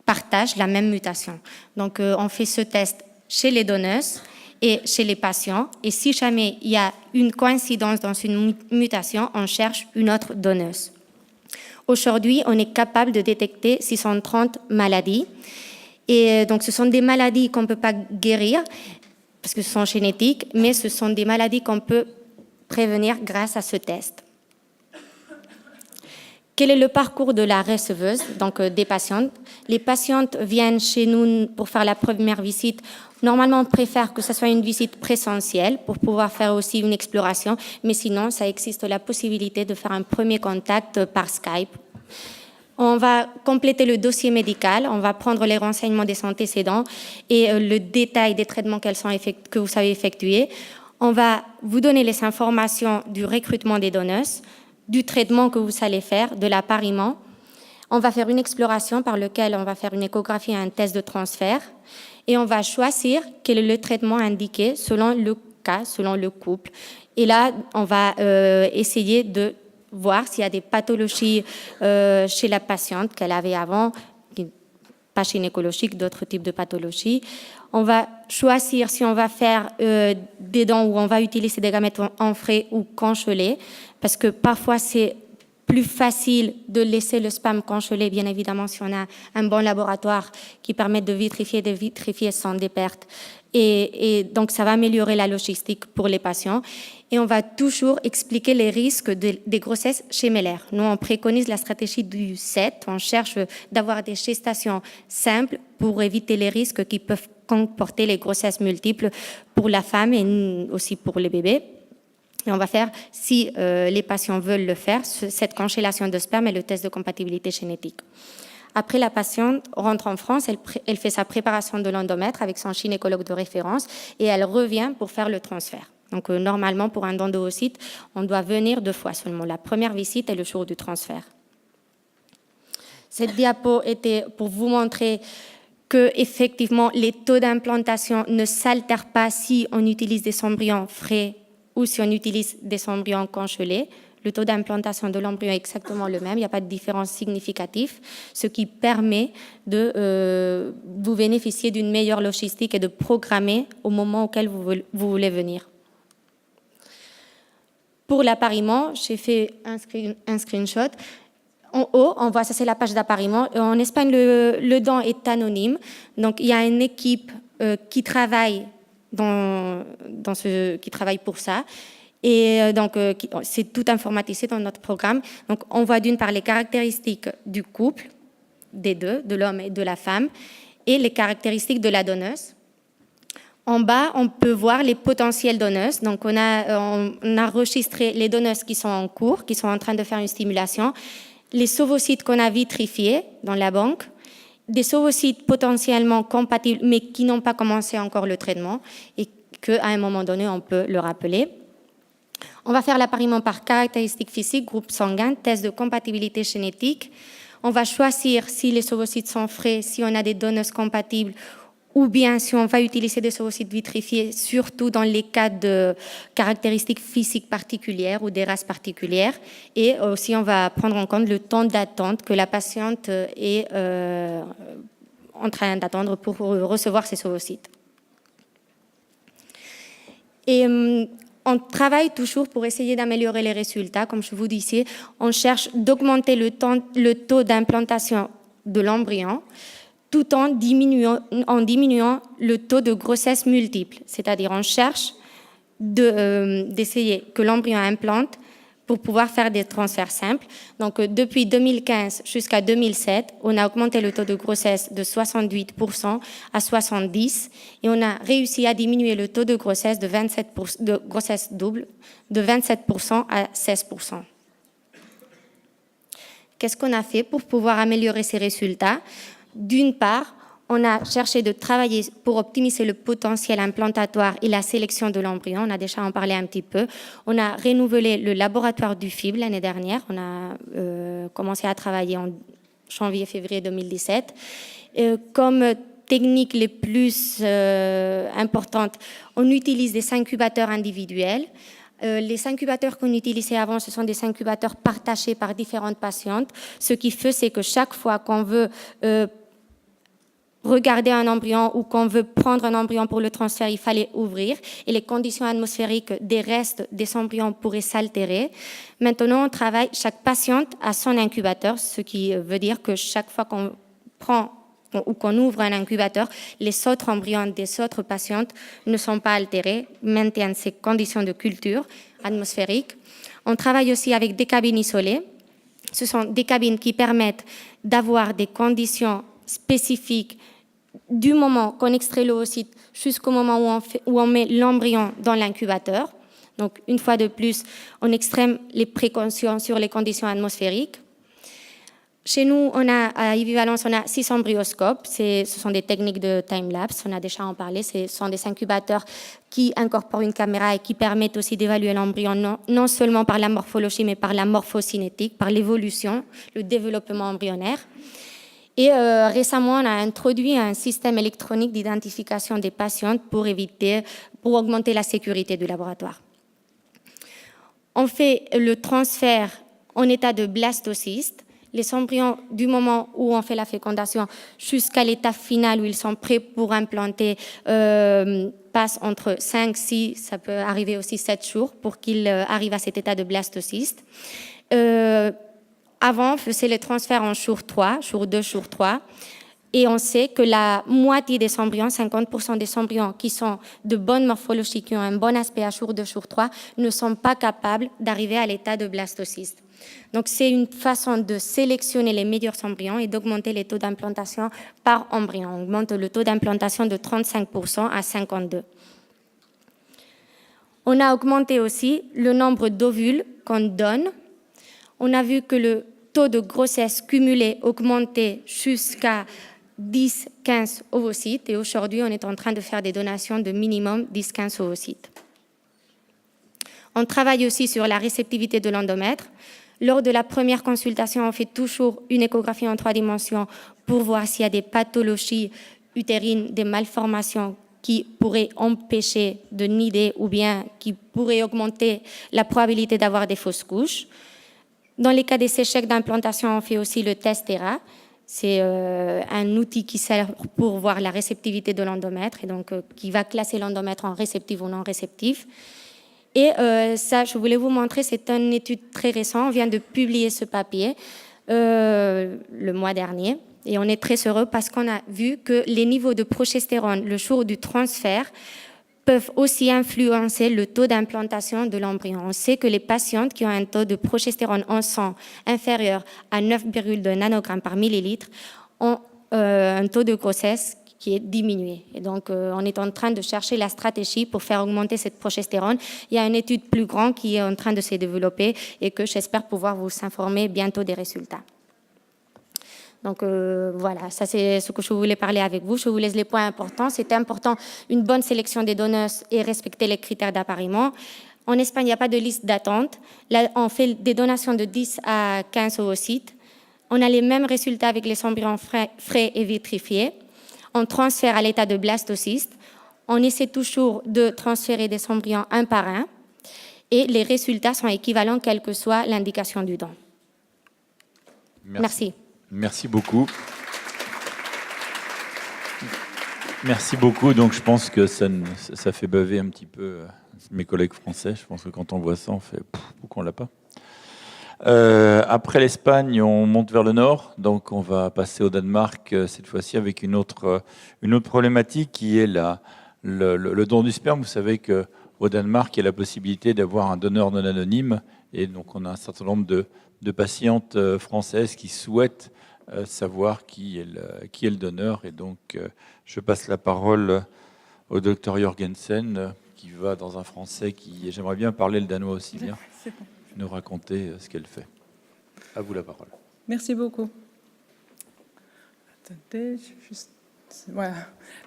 partage la même mutation. Donc, on fait ce test chez les donneuses et chez les patients. Et si jamais il y a une coïncidence dans une mutation, on cherche une autre donneuse. Aujourd'hui, on est capable de détecter 630 maladies. Et donc, ce sont des maladies qu'on ne peut pas guérir, parce que ce sont génétiques, mais ce sont des maladies qu'on peut prévenir grâce à ce test. Quel est le parcours de la receveuse, donc des patientes? Les patientes viennent chez nous pour faire la première visite. Normalement, on préfère que ce soit une visite présentielle pour pouvoir faire aussi une exploration, mais sinon, ça existe la possibilité de faire un premier contact par Skype. On va compléter le dossier médical, on va prendre les renseignements des antécédents et le détail des traitements que vous savez effectuer. On va vous donner les informations du recrutement des donneuses, du traitement que vous allez faire, de l'appariement. On va faire une exploration par laquelle on va faire une échographie et un test de transfert. Et on va choisir quel est le traitement indiqué selon le cas, selon le couple. Et là, on va essayer de voir s'il y a des pathologies chez la patiente qu'elle avait avant, pas gynécologiques, d'autres types de pathologies. On va choisir si on va faire des dents où on va utiliser des gamètes en frais ou congelés, parce que parfois c'est plus facile de laisser le sperme congelé, bien évidemment, si on a un bon laboratoire qui permet de vitrifier sans des pertes. Et donc, ça va améliorer la logistique pour les patients. Et on va toujours expliquer les risques des grossesses gémellaires. Nous, on préconise la stratégie du 7. On cherche d'avoir des gestations simples pour éviter les risques qui peuvent comporter les grossesses multiples pour la femme et aussi pour les bébés. Et on va faire, si les patients veulent le faire, cette congélation de sperme et le test de compatibilité génétique. Après, la patiente rentre en France, elle fait sa préparation de l'endomètre avec son gynécologue de référence et elle revient pour faire le transfert. Donc, normalement, pour un don d'oocytes, on doit venir 2 fois seulement. La première visite et le jour du transfert. Cette diapo était pour vous montrer que effectivement les taux d'implantation ne s'altèrent pas si on utilise des embryons frais ou si on utilise des embryons congelés. Le taux d'implantation de l'embryon est exactement le même, il n'y a pas de différence significative, ce qui permet de vous bénéficier d'une meilleure logistique et de programmer au moment auquel vous voulez venir. Pour l'appariement, j'ai fait un screenshot. En haut, on voit, ça c'est la page d'appariement. En Espagne, le don est anonyme. Donc, il y a une équipe qui travaille qui travaille pour ça. Et donc, c'est tout informatisé dans notre programme. Donc, on voit d'une part les caractéristiques du couple, des deux, de l'homme et de la femme, et les caractéristiques de la donneuse. En bas, on peut voir les potentielles donneuses. Donc, on a enregistré les donneuses qui sont en cours, qui sont en train de faire une stimulation, les ovocytes qu'on a vitrifiés dans la banque, des ovocytes potentiellement compatibles, mais qui n'ont pas commencé encore le traitement et qu'à un moment donné, on peut le rappeler. On va faire l'appariement par caractéristiques physiques, groupe sanguin, test de compatibilité génétique. On va choisir si les ovocytes sont frais, si on a des donneuses compatibles, ou bien si on va utiliser des ovocytes vitrifiés, surtout dans les cas de caractéristiques physiques particulières ou des races particulières. Et aussi, on va prendre en compte le temps d'attente que la patiente est en train d'attendre pour recevoir ces ovocytes. Et on travaille toujours pour essayer d'améliorer les résultats. Comme je vous disais, on cherche d'augmenter le taux d'implantation de l'embryon, tout en diminuant le taux de grossesse multiple. C'est-à-dire on cherche d'essayer que l'embryon implante pour pouvoir faire des transferts simples. Donc depuis 2015 jusqu'à 2007, on a augmenté le taux de grossesse de 68% à 70% et on a réussi à diminuer le taux de grossesse de grossesse double de 27% à 16%. Qu'est-ce qu'on a fait pour pouvoir améliorer ces résultats ? D'une part, on a cherché de travailler pour optimiser le potentiel implantatoire et la sélection de l'embryon. On a déjà en parlé un petit peu. On a renouvelé le laboratoire du FIB l'année dernière. On a commencé à travailler en janvier-février 2017. Comme techniques les plus importantes, on utilise des incubateurs individuels. Les incubateurs qu'on utilisait avant, ce sont des incubateurs partagés par différentes patientes. Ce qui fait, c'est que chaque fois qu'on veut regarder un embryon ou qu'on veut prendre un embryon pour le transfert, il fallait ouvrir et les conditions atmosphériques des restes des embryons pourraient s'altérer. Maintenant, on travaille, chaque patiente a son incubateur, ce qui veut dire que chaque fois qu'on prend ou qu'on ouvre un incubateur, les autres embryons des autres patientes ne sont pas altérés, maintiennent ces conditions de culture atmosphérique. On travaille aussi avec des cabines isolées. Ce sont des cabines qui permettent d'avoir des conditions spécifiques du moment qu'on extrait l'ovocyte jusqu'au moment où on met l'embryon dans l'incubateur. Donc, une fois de plus, on extrême les précautions sur les conditions atmosphériques. Chez nous, à Ivy Valence, on a 6 embryoscopes. Ce sont des techniques de time-lapse, on a déjà en parlé. Ce sont des incubateurs qui incorporent une caméra et qui permettent aussi d'évaluer l'embryon non seulement par la morphologie, mais par la morphocinétique, par l'évolution, le développement embryonnaire. Et récemment, on a introduit un système électronique d'identification des patientes pour augmenter la sécurité du laboratoire. On fait le transfert en état de blastocyste. Les embryons, du moment où on fait la fécondation jusqu'à l'étape finale où ils sont prêts pour implanter, passent entre 5, 6, ça peut arriver aussi 7 jours pour qu'ils arrivent à cet état de blastocyste. Avant, on faisait les transferts en jour 3, jour 2, jour 3. Et on sait que la moitié des embryons, 50% des embryons qui sont de bonne morphologie, qui ont un bon aspect à jour 2, jour 3, ne sont pas capables d'arriver à l'état de blastocyste. Donc, c'est une façon de sélectionner les meilleurs embryons et d'augmenter les taux d'implantation par embryon. On augmente le taux d'implantation de 35% à 52%. On a augmenté aussi le nombre d'ovules qu'on donne. On a vu que le taux de grossesse cumulé augmentait jusqu'à 10-15 ovocytes et aujourd'hui, on est en train de faire des donations de minimum 10-15 ovocytes. On travaille aussi sur la réceptivité de l'endomètre. Lors de la première consultation, on fait toujours une échographie en 3 dimensions pour voir s'il y a des pathologies utérine des malformations qui pourraient empêcher de nider ou bien qui pourraient augmenter la probabilité d'avoir des fausses couches. Dans les cas des échecs d'implantation, on fait aussi le test ERA. C'est un outil qui sert pour voir la réceptivité de l'endomètre et donc qui va classer l'endomètre en réceptif ou non réceptif. Et ça, je voulais vous montrer, c'est une étude très récente. On vient de publier ce papier le mois dernier. Et on est très heureux parce qu'on a vu que les niveaux de progestérone le jour du transfert peuvent aussi influencer le taux d'implantation de l'embryon. On sait que les patientes qui ont un taux de progestérone en sang inférieur à 9,2 nanogrammes par millilitre ont un taux de grossesse qui est diminué. Et donc, on est en train de chercher la stratégie pour faire augmenter cette progestérone. Il y a une étude plus grande qui est en train de se développer et que j'espère pouvoir vous informer bientôt des résultats. Donc voilà, ça c'est ce que je voulais parler avec vous. Je vous laisse les points importants. C'est important, une bonne sélection des donneuses et respecter les critères d'appariement. En Espagne, il n'y a pas de liste d'attente. Là, on fait des donations de 10 à 15 ovocytes. On a les mêmes résultats avec les embryons frais et vitrifiés. On transfère à l'état de blastocyste. On essaie toujours de transférer des embryons un par un. Et les résultats sont équivalents, quelle que soit l'indication du don. Merci. Merci beaucoup. Merci beaucoup. Donc, je pense que ça fait baver un petit peu mes collègues français. Je pense que quand on voit ça, on fait pourquoi on l'a pas. Après l'Espagne, on monte vers le nord. Donc, on va passer au Danemark cette fois-ci avec une autre problématique qui est le don du sperme. Vous savez qu'au Danemark, il y a la possibilité d'avoir un donneur non anonyme. Et donc, on a un certain nombre de patientes françaises qui souhaitent savoir qui est le donneur. Et donc, je passe la parole au docteur Jorgensen, qui va dans un français qui... J'aimerais bien parler le danois aussi bien. Nous raconter ce qu'elle fait. À vous la parole. Merci beaucoup. Attendez, voilà.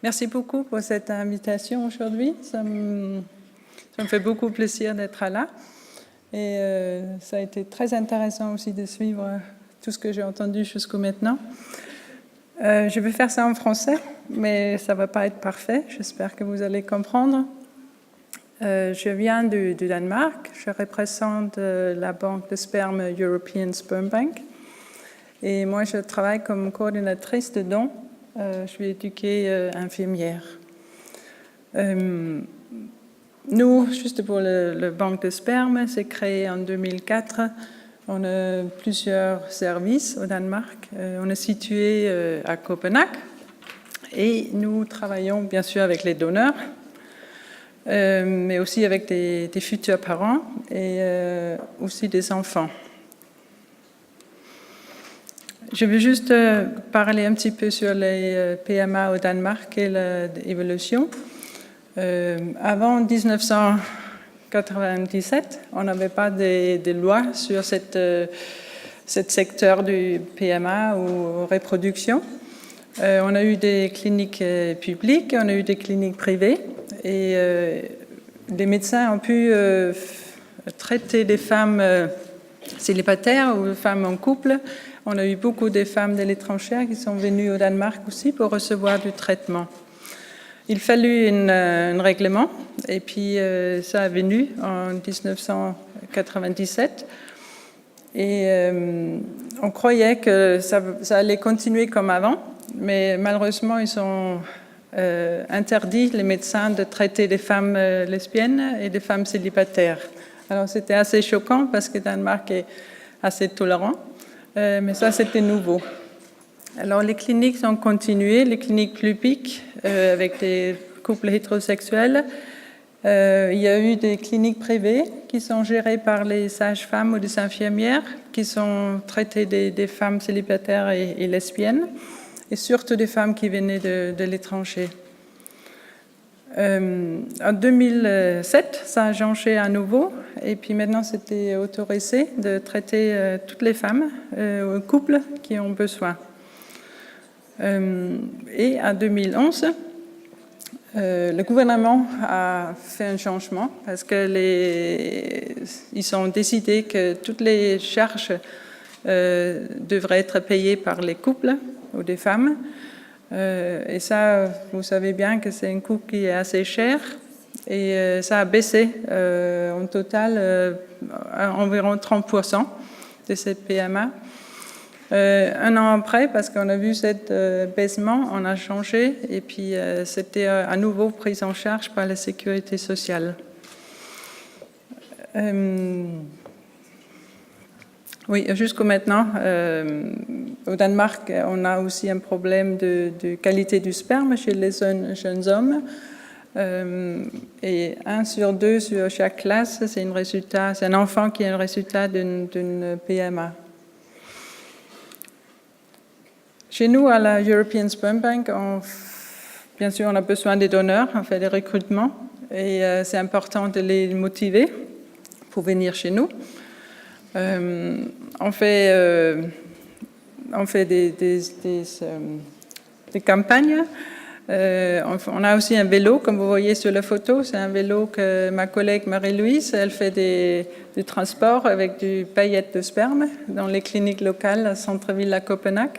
Merci beaucoup pour cette invitation aujourd'hui. Ça me fait beaucoup plaisir d'être là. Et ça a été très intéressant aussi de suivre tout ce que j'ai entendu jusqu'au maintenant. Je vais faire ça en français, mais ça ne va pas être parfait. J'espère que vous allez comprendre. Je viens du Danemark. Je représente la banque de sperme European Sperm Bank. Et moi, je travaille comme coordinatrice de dons. Je suis éduquée infirmière. Nous, juste pour le banque de sperme, c'est créé en 2004. On a plusieurs services au Danemark. On est situé à Copenhague et nous travaillons bien sûr avec les donneurs, mais aussi avec des futurs parents et aussi des enfants. Je vais juste parler un petit peu sur les PMA au Danemark et l'évolution. Avant 1997, on n'avait pas de loi sur ce secteur du PMA ou reproduction. On a eu des cliniques publiques, on a eu des cliniques privées et les médecins ont pu traiter des femmes célibataires ou femmes en couple. On a eu beaucoup de femmes de l'étranger qui sont venues au Danemark aussi pour recevoir du traitement. Il fallut un règlement et puis ça est venu en 1997 et on croyait que ça allait continuer comme avant, mais malheureusement ils ont interdit les médecins de traiter des femmes lesbiennes et des femmes célibataires. Alors c'était assez choquant parce que le Danemark est assez tolérant, mais ça c'était nouveau. Alors les cliniques ont continué, les cliniques publiques avec des couples hétérosexuels. Il y a eu des cliniques privées qui sont gérées par les sages-femmes ou des infirmières qui sont traitées des femmes célibataires et lesbiennes et surtout des femmes qui venaient de l'étranger. En 2007, ça a changé à nouveau et puis maintenant c'était autorisé de traiter toutes les femmes ou couples qui ont besoin. Et en 2011, le gouvernement a fait un changement parce que ils ont décidé que toutes les charges devraient être payées par les couples ou des femmes. Et ça, vous savez bien que c'est un coût qui est assez cher. Et ça a baissé en total à environ 30% de cette PMA. Un an après, parce qu'on a vu cet baissement, on a changé et puis c'était à nouveau pris en charge par la sécurité sociale. Oui, jusqu'au maintenant, au Danemark, on a aussi un problème de qualité du sperme chez les jeunes hommes. Et 1 sur 2 sur chaque classe, c'est un enfant qui a un résultat d'une PMA. Chez nous, à la European Sperm Bank, bien sûr, on a besoin des donneurs, on fait des recrutements et c'est important de les motiver pour venir chez nous. On fait des campagnes. On a aussi un vélo, comme vous voyez sur la photo. C'est un vélo que ma collègue Marie-Louise, elle fait du transport avec du paillette de sperme dans les cliniques locales à centre-ville à Copenhague.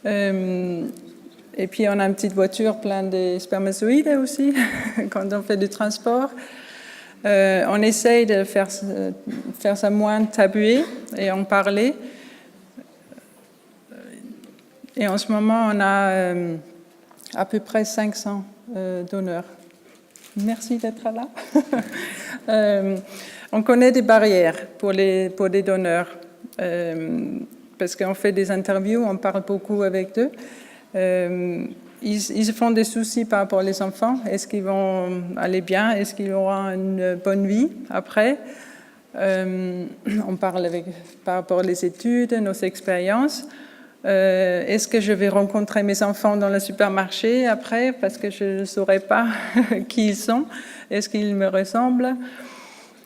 Et puis on a une petite voiture pleine de spermatozoïdes aussi quand on fait du transport. On essaye de faire ça moins tabué et en parler. Et en ce moment, on a à peu près 500 donneurs. Merci d'être là. On connaît des barrières pour des donneurs. Parce qu'on fait des interviews, on parle beaucoup avec eux. Ils se font des soucis par rapport aux enfants. Est-ce qu'ils vont aller bien? Est-ce qu'ils auront une bonne vie après? On parle par rapport aux études, nos expériences. Est-ce que je vais rencontrer mes enfants dans le supermarché après parce que je ne saurais pas qui ils sont? Est-ce qu'ils me ressemblent?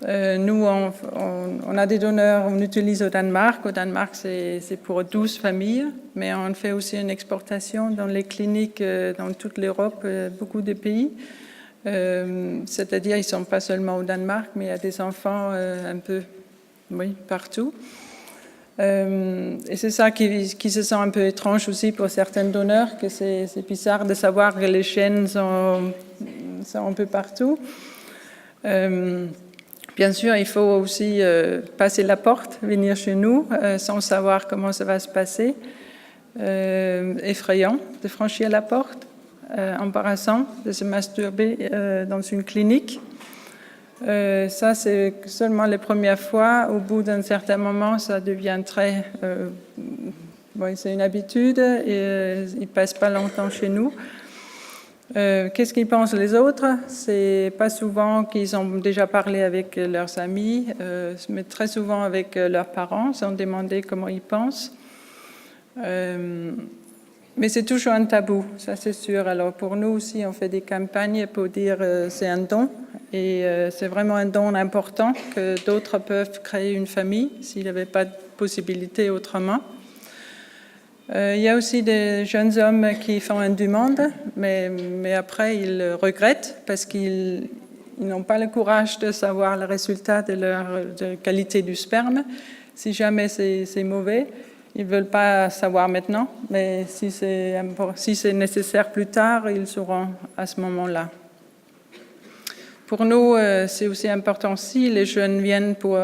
Nous, on a des donneurs, on utilise au Danemark. Au Danemark, c'est pour 12 familles, mais on fait aussi une exportation dans les cliniques dans toute l'Europe, beaucoup de pays. C'est-à-dire, ils ne sont pas seulement au Danemark, mais il y a des enfants un peu partout. Et c'est ça qui se sent un peu étrange aussi pour certains donneurs, que c'est bizarre de savoir que les chaînes sont un peu partout. Bien sûr, il faut aussi passer la porte, venir chez nous, sans savoir comment ça va se passer. Effrayant de franchir la porte, embarrassant de se masturber dans une clinique. Ça, c'est seulement les premières fois. Au bout d'un certain moment, ça devient très... c'est une habitude et ils ne passent pas longtemps chez nous. Qu'est-ce qu'ils pensent les autres? C'est pas souvent qu'ils ont déjà parlé avec leurs amis, mais très souvent avec leurs parents, ils ont demandé comment ils pensent. Mais c'est toujours un tabou, ça c'est sûr. Alors pour nous aussi, on fait des campagnes pour dire c'est un don et c'est vraiment un don important que d'autres peuvent créer une famille s'il n'y avait pas de possibilité autrement. Il y a aussi des jeunes hommes qui font une demande, mais après ils regrettent parce qu'ils n'ont pas le courage de savoir le résultat de qualité du sperme. Si jamais c'est mauvais, ils ne veulent pas savoir maintenant, mais si c'est nécessaire plus tard, ils sauront à ce moment-là. Pour nous, c'est aussi important si les jeunes viennent pour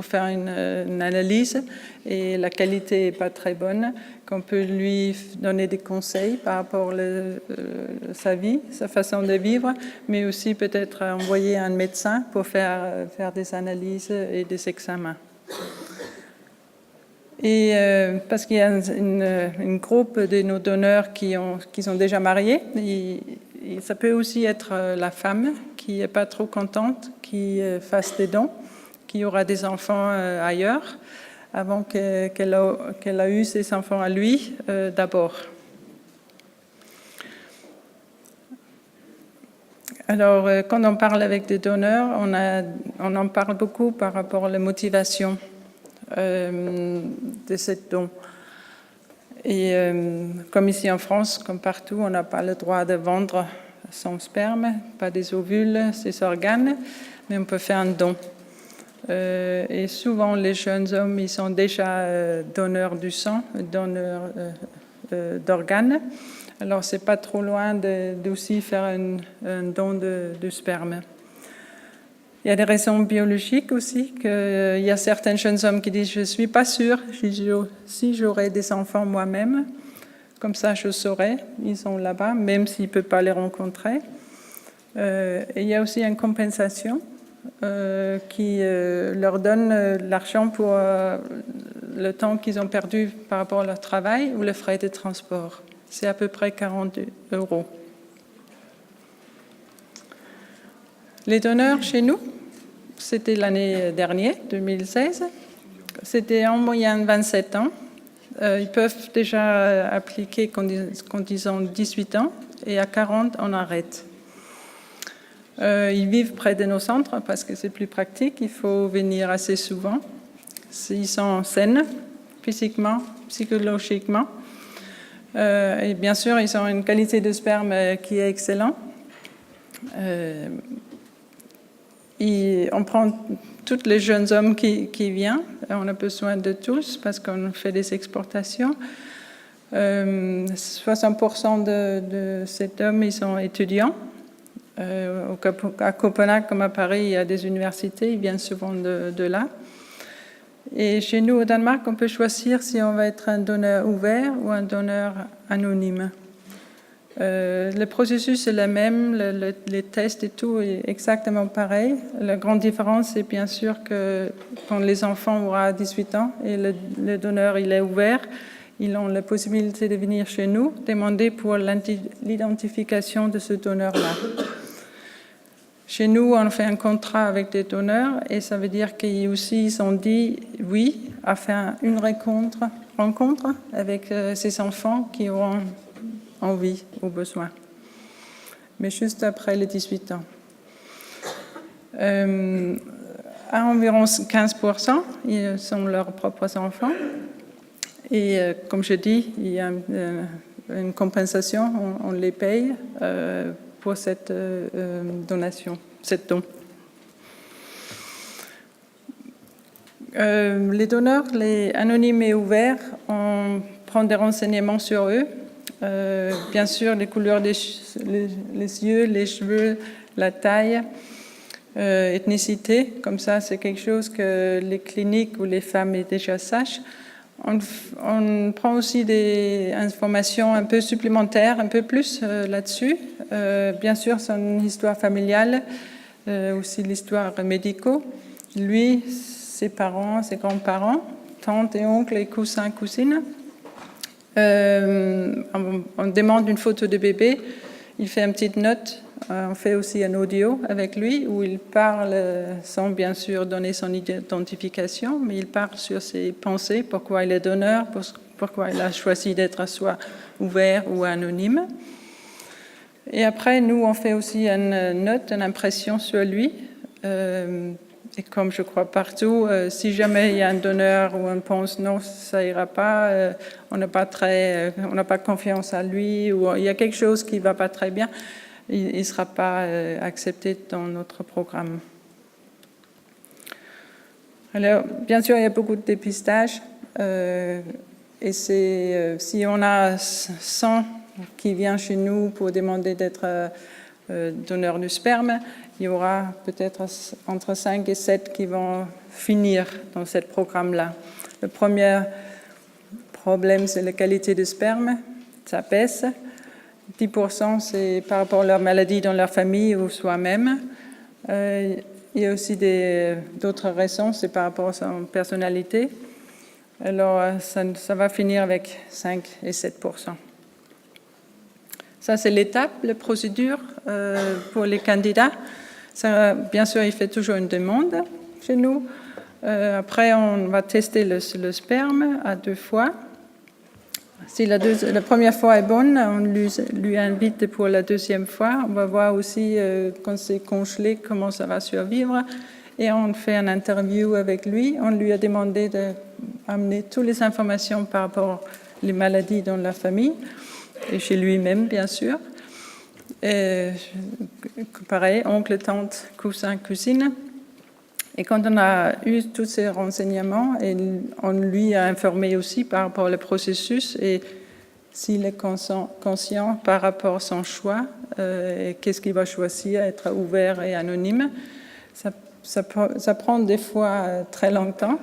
faire une analyse et la qualité n'est pas très bonne, qu'on peut lui donner des conseils par rapport à sa vie, sa façon de vivre, mais aussi peut-être envoyer un médecin pour faire des analyses et des examens. Et parce qu'il y a une groupe de nos donneurs qui sont déjà mariés, et ça peut aussi être la femme qui n'est pas trop contente, qui fasse des dons, qui aura des enfants ailleurs, avant qu'elle a eu ses enfants à lui d'abord. Alors, quand on parle avec des donneurs, on en parle beaucoup par rapport à la motivation de cette don. Et comme ici en France, comme partout, on n'a pas le droit de vendre son sperme, pas des ovules, ses organes, mais on peut faire un don. Et souvent, les jeunes hommes, ils sont déjà donneurs du sang, donneurs d'organes. Alors, c'est pas trop loin d'aussi faire un don de sperme. Il y a des raisons biologiques aussi, qu'il y a certains jeunes hommes qui disent « je ne suis pas sûr si j'aurai des enfants moi-même, comme ça je saurai, ils sont là-bas, même s'ils ne peuvent pas les rencontrer ». Et il y a aussi une compensation qui leur donne l'argent pour le temps qu'ils ont perdu par rapport à leur travail ou le frais de transport. C'est à peu près 40 €. Les donneurs chez nous, c'était l'année dernière, 2016. C'était en moyenne 27 ans. Ils peuvent déjà appliquer quand ils ont 18 ans et à 40, on arrête. Ils vivent près de nos centres parce que c'est plus pratique. Il faut venir assez souvent. Ils sont sains, physiquement, psychologiquement. Et bien sûr, ils ont une qualité de sperme qui est excellente. On prend tous les jeunes hommes qui viennent. On a besoin de tous parce qu'on fait des exportations. 60% de ces hommes, ils sont étudiants. À Copenhague comme à Paris, il y a des universités. Ils viennent souvent de là. Et chez nous, au Danemark, on peut choisir si on va être un donneur ouvert ou un donneur anonyme. Le processus est le même, les tests et tout est exactement pareil. La grande différence, c'est bien sûr que quand les enfants auront 18 ans et le donneur il est ouvert, ils ont la possibilité de venir chez nous, demander pour l'identification de ce donneur-là. Chez nous, on fait un contrat avec des donneurs et ça veut dire qu'ils aussi ils ont dit oui à faire une rencontre avec ces enfants qui auront envie ou besoin. Mais juste après les 18 ans. À environ 15%, ils sont leurs propres enfants. Et comme je dis, il y a une compensation, on les paye pour cette donation, cette don. Les donneurs, les anonymes et ouverts, on prend des renseignements sur eux. Bien sûr, les couleurs les yeux, les cheveux, la taille, ethnicité, comme ça, c'est quelque chose que les cliniques ou les femmes déjà sachent. On prend aussi des informations un peu supplémentaires, un peu plus là-dessus. Bien sûr, son histoire familiale, aussi l'histoire médicale. Lui, ses parents, ses grands-parents, tantes et oncles et cousins, cousines. On demande une photo de bébé, il fait une petite note, on fait aussi un audio avec lui où il parle sans bien sûr donner son identification, mais il parle sur ses pensées, pourquoi il est donneur, pourquoi il a choisi d'être soit ouvert ou anonyme. Et après, nous, on fait aussi une note, une impression sur lui. Et comme je crois partout, si jamais il y a un donneur où on pense non, ça ira pas, on n'a pas confiance à lui, ou il y a quelque chose qui va pas très bien, il ne sera pas accepté dans notre programme. Alors, bien sûr, il y a beaucoup de dépistage, et c'est si on a 100 qui viennent chez nous pour demander d'être donneur de sperme, il y aura peut-être entre 5 et 7 qui vont finir dans ce programme-là. Le premier problème, c'est la qualité de sperme, ça baisse. 10%, c'est par rapport à leur maladie dans leur famille ou soi-même. Il y a aussi d'autres raisons, c'est par rapport à son personnalité. Alors, ça va finir avec 5 et 7%. Ça, c'est l'étape, la procédure pour les candidats. Ça, bien sûr, il fait toujours une demande chez nous. Après, on va tester le sperme à 2 fois. Si la première fois est bonne, on lui invite pour la deuxième fois. On va voir aussi, quand c'est congelé, comment ça va survivre. Et on fait une interview avec lui. On lui a demandé d'amener toutes les informations par rapport aux maladies dans la famille. Et chez lui-même, bien sûr. Et, pareil, oncle, tante, cousin, cousine. Et quand on a eu tous ces renseignements, et on lui a informé aussi par rapport au processus, et s'il est conscient par rapport à son choix, et qu'est-ce qu'il va choisir, être ouvert et anonyme. Ça prend des fois très longtemps,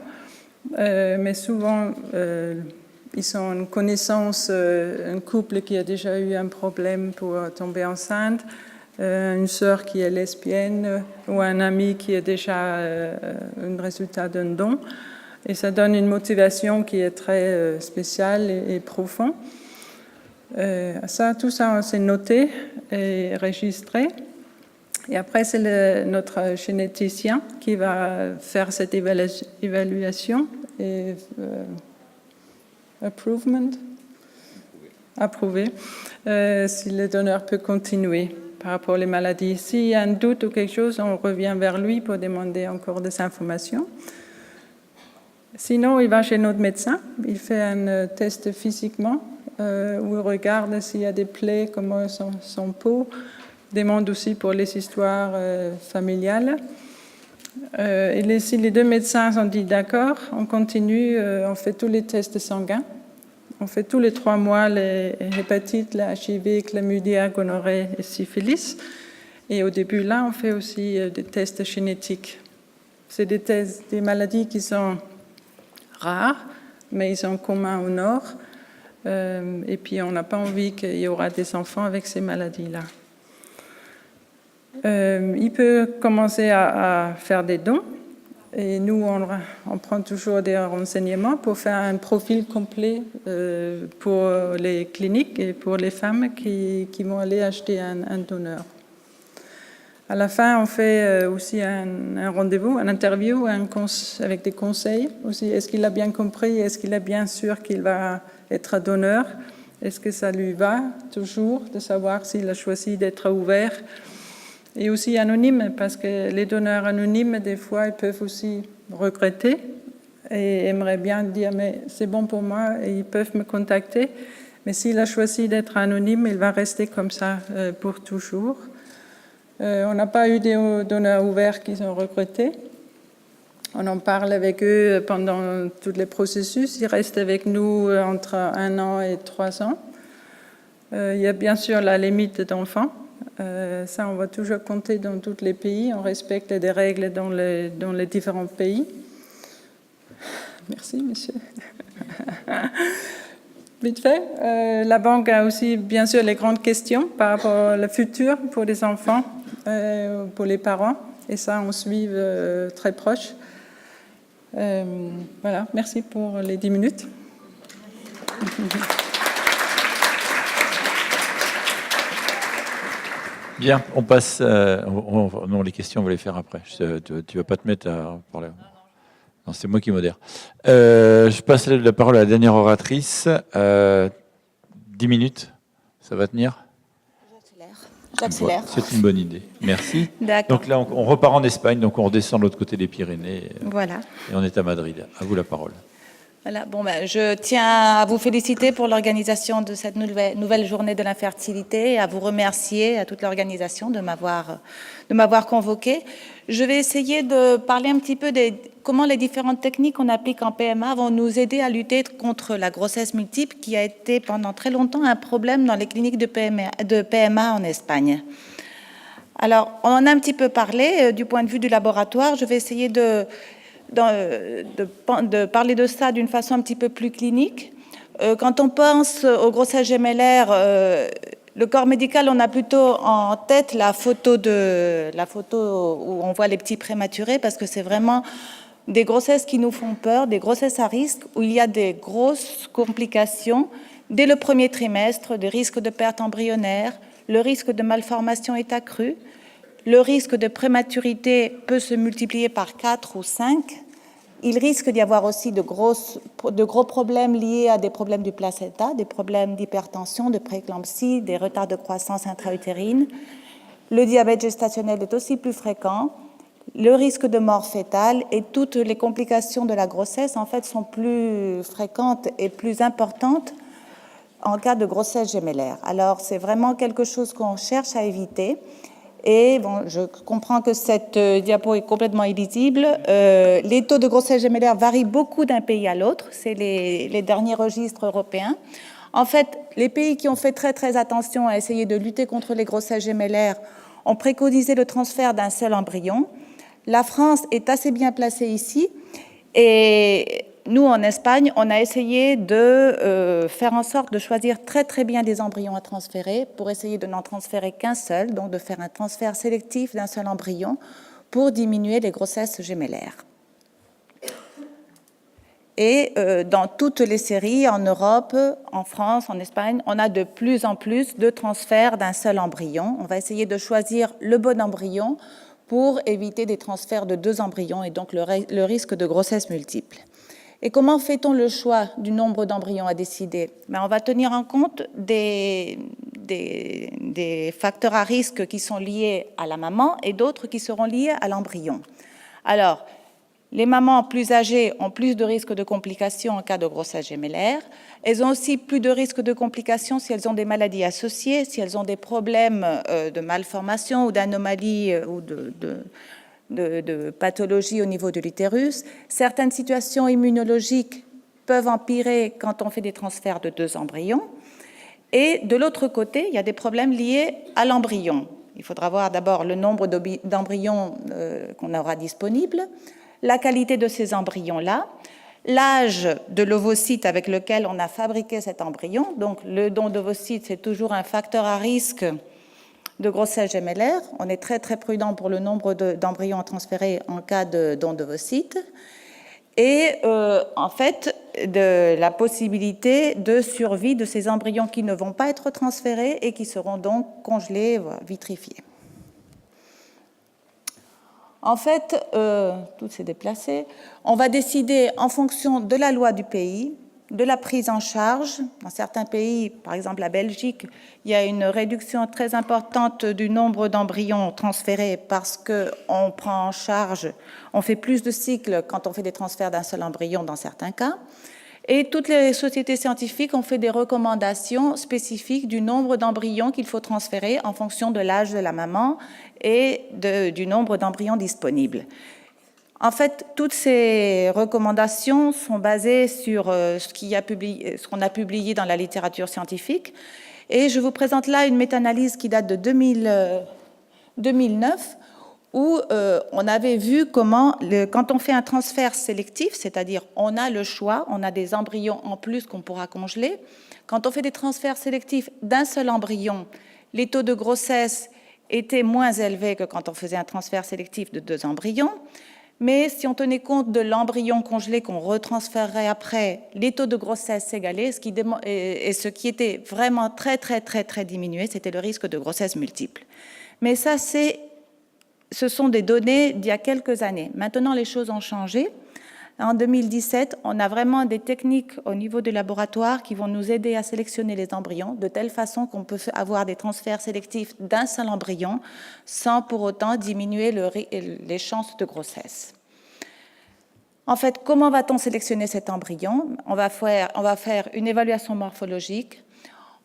mais souvent, ils ont une connaissance, un couple qui a déjà eu un problème pour tomber enceinte, une sœur qui est lesbienne ou un ami qui a déjà un résultat d'un don. Et ça donne une motivation qui est très spéciale et profonde. Tout ça, c'est noté et enregistré. Et après, c'est notre généticien qui va faire cette évaluation et approuver si le donneur peut continuer par rapport aux maladies. S'il y a un doute ou quelque chose, on revient vers lui pour demander encore des informations. Sinon, il va chez notre médecin, il fait un test physiquement, où il regarde s'il y a des plaies, comment son peau, demande aussi pour les histoires familiales. Et si les deux médecins sont dit d'accord, on continue, on fait tous les tests sanguins. On fait tous les 3 mois les hépatites, la HIV, chlamydia, gonorrhée et syphilis. Et au début, là, on fait aussi des tests génétiques. C'est des maladies qui sont rares, mais ils sont communs au Nord. Et puis, on n'a pas envie qu'il y aura des enfants avec ces maladies-là. Il peut commencer à faire des dons. Et nous, on prend toujours des renseignements pour faire un profil complet pour les cliniques et pour les femmes qui vont aller acheter un donneur. À la fin, on fait aussi un rendez-vous, une interview avec des conseils aussi. Est-ce qu'il a bien compris? Est-ce qu'il est bien sûr qu'il va être donneur? Est-ce que ça lui va toujours de savoir s'il a choisi d'être ouvert? Et aussi anonyme, parce que les donneurs anonymes, des fois, ils peuvent aussi regretter et aimeraient bien dire « mais c'est bon pour moi » et ils peuvent me contacter. Mais s'il a choisi d'être anonyme, il va rester comme ça pour toujours. On n'a pas eu des donneurs ouverts qui ont regretté. On en parle avec eux pendant tous les processus. Ils restent avec nous entre 1 an et 3 ans. Il y a bien sûr la limite d'enfants. Ça, on va toujours compter dans tous les pays. On respecte des règles dans les différents pays. Merci, monsieur. Vite fait, la banque a aussi, bien sûr, les grandes questions par rapport au futur pour les enfants, pour les parents. Et ça, on suit très proche. Voilà, merci pour les 10 minutes. Bien, on passe. Non, les questions, on va les faire après. Tu vas pas te mettre à parler. Non, c'est moi qui modère. Je passe la parole à la dernière oratrice. 10 minutes, ça va tenir? J'accélère. C'est une bonne idée. Merci. D'accord. Donc là, on repart en Espagne, donc on redescend de l'autre côté des Pyrénées. Voilà. Et on est à Madrid. À vous la parole. Voilà. Bon, je tiens à vous féliciter pour l'organisation de cette nouvelle journée de l'infertilité et à vous remercier à toute l'organisation de m'avoir convoqué. Je vais essayer de parler un petit peu de comment les différentes techniques qu'on applique en PMA vont nous aider à lutter contre la grossesse multiple qui a été pendant très longtemps un problème dans les cliniques de PMA en Espagne. Alors, on en a un petit peu parlé du point de vue du laboratoire. Je vais essayer de parler de ça d'une façon un petit peu plus clinique. Quand on pense aux grossesses gémellaires, le corps médical, on a plutôt en tête la photo où on voit les petits prématurés, parce que c'est vraiment des grossesses qui nous font peur, des grossesses à risque, où il y a des grosses complications dès le premier trimestre, des risques de perte embryonnaire, le risque de malformation est accru. Le risque de prématurité peut se multiplier par 4 ou 5. Il risque d'y avoir aussi de gros problèmes liés à des problèmes du placenta, des problèmes d'hypertension, de prééclampsie, des retards de croissance intra-utérine. Le diabète gestationnel est aussi plus fréquent. Le risque de mort fœtale et toutes les complications de la grossesse, en fait, sont plus fréquentes et plus importantes en cas de grossesse gémellaire. Alors, c'est vraiment quelque chose qu'on cherche à éviter. Et bon, je comprends que cette diapo est complètement illisible. Les taux de grossesse gémellaire varient beaucoup d'un pays à l'autre. C'est les derniers registres européens. En fait, les pays qui ont fait très très attention à essayer de lutter contre les grossesses gémellaires ont préconisé le transfert d'un seul embryon. La France est assez bien placée ici et nous, en Espagne, on a essayé de faire en sorte de choisir très très bien des embryons à transférer pour essayer de n'en transférer qu'un seul, donc de faire un transfert sélectif d'un seul embryon pour diminuer les grossesses gémellaires. Et dans toutes les séries, en Europe, en France, en Espagne, on a de plus en plus de transferts d'un seul embryon. On va essayer de choisir le bon embryon pour éviter des transferts de 2 embryons et donc le risque de grossesse multiple. Et comment fait-on le choix du nombre d'embryons à décider? On va tenir en compte des facteurs à risque qui sont liés à la maman et d'autres qui seront liés à l'embryon. Alors, les mamans plus âgées ont plus de risques de complications en cas de grossesse gémellaire. Elles ont aussi plus de risques de complications si elles ont des maladies associées, si elles ont des problèmes de malformation ou d'anomalies ou de pathologies au niveau de l'utérus. Certaines situations immunologiques peuvent empirer quand on fait des transferts de 2 embryons. Et de l'autre côté, il y a des problèmes liés à l'embryon. Il faudra voir d'abord le nombre d'embryons qu'on aura disponibles, la qualité de ces embryons-là, l'âge de l'ovocyte avec lequel on a fabriqué cet embryon. Donc, le don d'ovocyte, c'est toujours un facteur à risque de grossesse gémellaire. On est très, très prudent pour le nombre d'embryons transférés en cas de don d'ovocyte. Et en fait, de la possibilité de survie de ces embryons qui ne vont pas être transférés et qui seront donc congelés, vitrifiés. En fait, tout s'est déplacé. On va décider en fonction de la loi du pays, de la prise en charge. Dans certains pays, par exemple la Belgique, il y a une réduction très importante du nombre d'embryons transférés parce qu'on prend en charge, on fait plus de cycles quand on fait des transferts d'un seul embryon dans certains cas. Et toutes les sociétés scientifiques ont fait des recommandations spécifiques du nombre d'embryons qu'il faut transférer en fonction de l'âge de la maman et du nombre d'embryons disponibles. En fait, toutes ces recommandations sont basées sur ce qu'on a publié dans la littérature scientifique. Et je vous présente là une méta-analyse qui date de 2009, où on avait vu comment, quand on fait un transfert sélectif, c'est-à-dire on a le choix, on a des embryons en plus qu'on pourra congeler, quand on fait des transferts sélectifs d'un seul embryon, les taux de grossesse étaient moins élevés que quand on faisait un transfert sélectif de 2 embryons. Mais si on tenait compte de l'embryon congelé qu'on retransférerait après, les taux de grossesse s'égalaient, et ce qui était vraiment très, très, très, très diminué, c'était le risque de grossesse multiple. Mais ça, ce sont des données d'il y a quelques années. Maintenant, les choses ont changé. En 2017, on a vraiment des techniques au niveau du laboratoire qui vont nous aider à sélectionner les embryons de telle façon qu'on peut avoir des transferts sélectifs d'un seul embryon sans pour autant diminuer les chances de grossesse. En fait, comment va-t-on sélectionner cet embryon? On va faire une évaluation morphologique.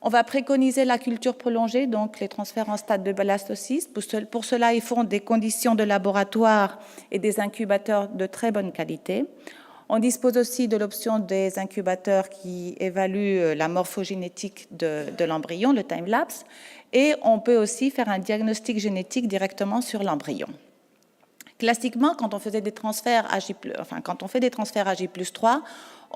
On va préconiser la culture prolongée, donc les transferts en stade de blastocyste. Pour cela, ils font des conditions de laboratoire et des incubateurs de très bonne qualité. On dispose aussi de l'option des incubateurs qui évaluent la morphogénétique de l'embryon, le time-lapse, et on peut aussi faire un diagnostic génétique directement sur l'embryon. Classiquement, quand on fait des transferts à J+3,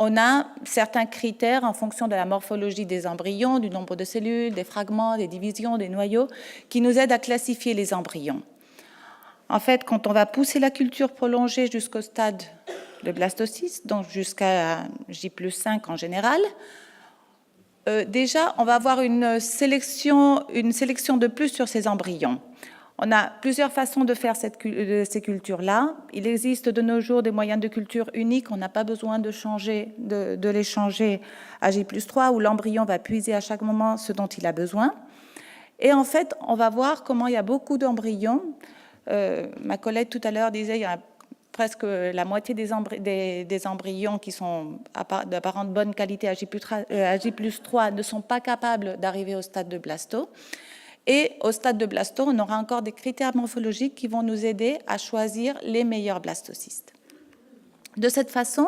on a certains critères en fonction de la morphologie des embryons, du nombre de cellules, des fragments, des divisions, des noyaux, qui nous aident à classifier les embryons. En fait, quand on va pousser la culture prolongée jusqu'au stade de blastocyste, donc jusqu'à J+5 en général, déjà, on va avoir une sélection de plus sur ces embryons. On a plusieurs façons de faire ces cultures-là. Il existe de nos jours des moyens de culture uniques. On n'a pas besoin de les changer à J+3, où l'embryon va puiser à chaque moment ce dont il a besoin. Et en fait, on va voir comment il y a beaucoup d'embryons. Ma collègue tout à l'heure disait qu'il y a presque la moitié des embryons qui sont d'apparente bonne qualité à J+3 ne sont pas capables d'arriver au stade de blasto. Et au stade de blasto, on aura encore des critères morphologiques qui vont nous aider à choisir les meilleurs blastocystes. De cette façon,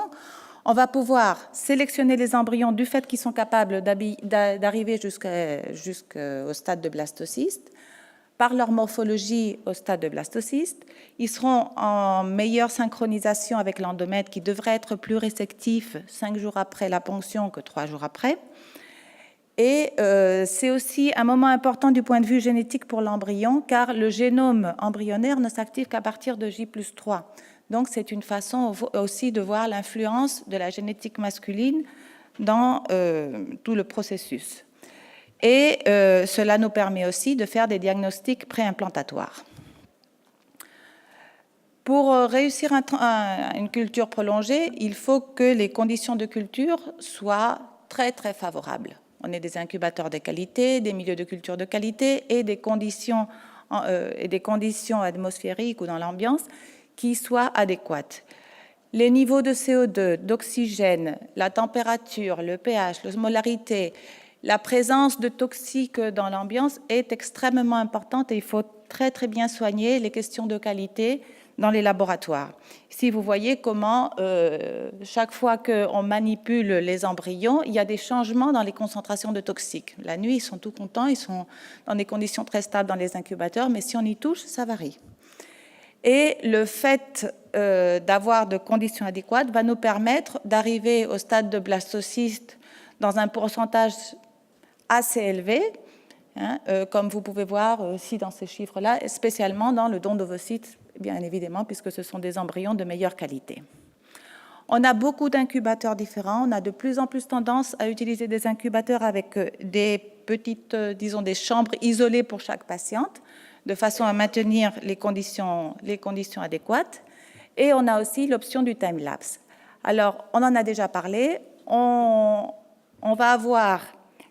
On va pouvoir sélectionner les embryons du fait qu'ils sont capables d'arriver jusqu'au stade de blastocyste. Par leur morphologie au stade de blastocyste, ils seront en meilleure synchronisation avec l'endomètre qui devrait être plus réceptif 5 jours après la ponction que 3 jours après. Et c'est aussi un moment important du point de vue génétique pour l'embryon, car le génome embryonnaire ne s'active qu'à partir de J+3. Donc c'est une façon aussi de voir l'influence de la génétique masculine dans tout le processus. Et cela nous permet aussi de faire des diagnostics préimplantatoires. Pour réussir une culture prolongée, il faut que les conditions de culture soient très, très favorables. On ait des incubateurs de qualité, des milieux de culture de qualité et des conditions atmosphériques ou dans l'ambiance qui soient adéquates. Les niveaux de CO2, d'oxygène, la température, le pH, l'osmolarité, la présence de toxiques dans l'ambiance est extrêmement importante et il faut très très bien soigner les questions de qualité dans les laboratoires. Ici, vous voyez comment chaque fois qu'on manipule les embryons, il y a des changements dans les concentrations de toxiques. La nuit, ils sont tout contents, ils sont dans des conditions très stables dans les incubateurs, mais si on y touche, ça varie. Et le fait d'avoir de conditions adéquates va nous permettre d'arriver au stade de blastocyste dans un pourcentage assez élevé, comme vous pouvez voir aussi dans ces chiffres-là, spécialement dans le don d'ovocytes, bien évidemment, puisque ce sont des embryons de meilleure qualité. On a beaucoup d'incubateurs différents, on a de plus en plus tendance à utiliser des incubateurs avec des petites, disons, des chambres isolées pour chaque patiente, de façon à maintenir les conditions adéquates. Et on a aussi l'option du time-lapse. Alors, on en a déjà parlé, on va avoir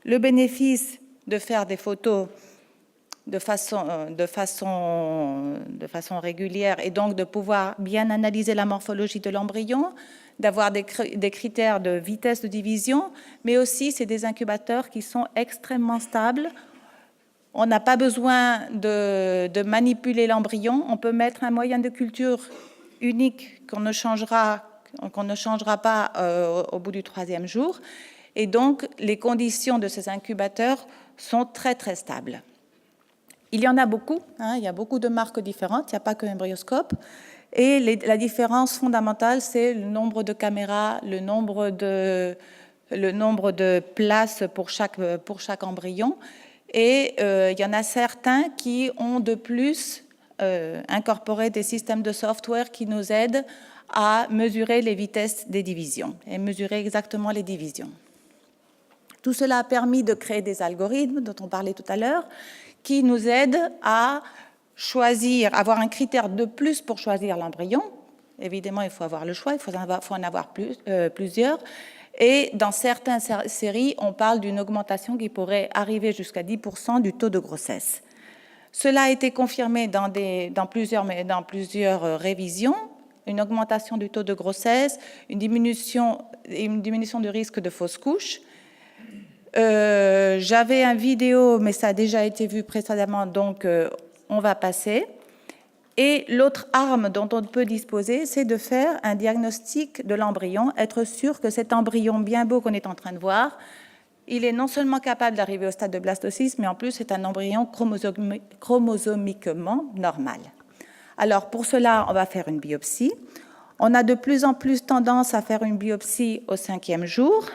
le bénéfice de faire des photos de façon régulière et donc de pouvoir bien analyser la morphologie de l'embryon, d'avoir des critères de vitesse de division, mais aussi c'est des incubateurs qui sont extrêmement stables. On n'a pas besoin de manipuler l'embryon, on peut mettre un moyen de culture unique qu'on ne changera pas au bout du 3e jour. Et donc, les conditions de ces incubateurs sont très, très stables. Il y en a beaucoup, il y a beaucoup de marques différentes, il n'y a pas que Embryoscope. Et la différence fondamentale, c'est le nombre de caméras, le nombre de places pour chaque embryon. Et il y en a certains qui ont de plus incorporé des systèmes de software qui nous aident à mesurer les vitesses des divisions et mesurer exactement les divisions. Tout cela a permis de créer des algorithmes dont on parlait tout à l'heure, qui nous aident à choisir, avoir un critère de plus pour choisir l'embryon. Évidemment, il faut avoir le choix, il faut en avoir plusieurs. Et dans certaines séries, on parle d'une augmentation qui pourrait arriver jusqu'à 10% du taux de grossesse. Cela a été confirmé dans plusieurs révisions. Une augmentation du taux de grossesse, une diminution du risque de fausse couche. J'avais une vidéo, mais ça a déjà été vu précédemment, donc on va passer. Et l'autre arme dont on peut disposer, c'est de faire un diagnostic de l'embryon, être sûr que cet embryon bien beau qu'on est en train de voir, il est non seulement capable d'arriver au stade de blastocyste, mais en plus c'est un embryon chromosomiquement normal. Alors pour cela, on va faire une biopsie. On a de plus en plus tendance à faire une biopsie au 5e jour.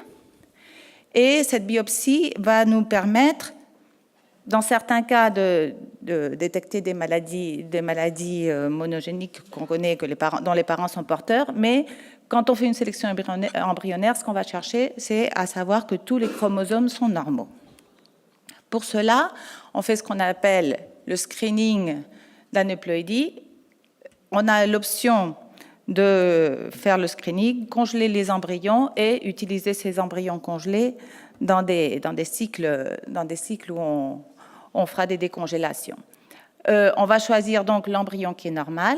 Et cette biopsie va nous permettre, dans certains cas, de détecter des maladies monogéniques qu'on connaît, dont les parents sont porteurs. Mais quand on fait une sélection embryonnaire, ce qu'on va chercher, c'est à savoir que tous les chromosomes sont normaux. Pour cela, on fait ce qu'on appelle le screening d'aneuploïdie. On a l'option de faire le screening, congeler les embryons et utiliser ces embryons congelés dans des cycles où on fera des décongélations. On va choisir donc l'embryon qui est normal.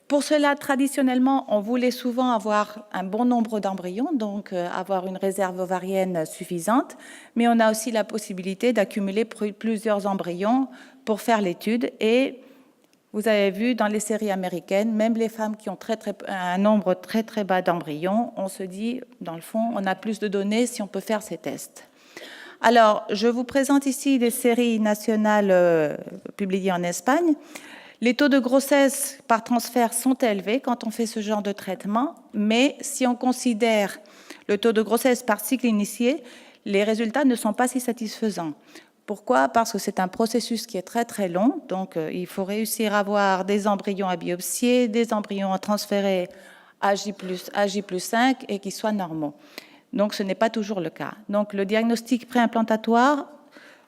Pour cela, traditionnellement, on voulait souvent avoir un bon nombre d'embryons, donc avoir une réserve ovarienne suffisante, mais on a aussi la possibilité d'accumuler plusieurs embryons pour faire l'étude et Vous avez vu dans les séries américaines, même les femmes qui ont un nombre très très bas d'embryons, on se dit, dans le fond, on a plus de données si on peut faire ces tests. Alors, je vous présente ici des séries nationales publiées en Espagne. Les taux de grossesse par transfert sont élevés quand on fait ce genre de traitement, mais si on considère le taux de grossesse par cycle initié, les résultats ne sont pas si satisfaisants. Pourquoi? Parce que c'est un processus qui est très très long, donc il faut réussir à avoir des embryons à biopsier, des embryons à transférer à J+5 et qui soient normaux. Donc ce n'est pas toujours le cas. Donc le diagnostic préimplantatoire,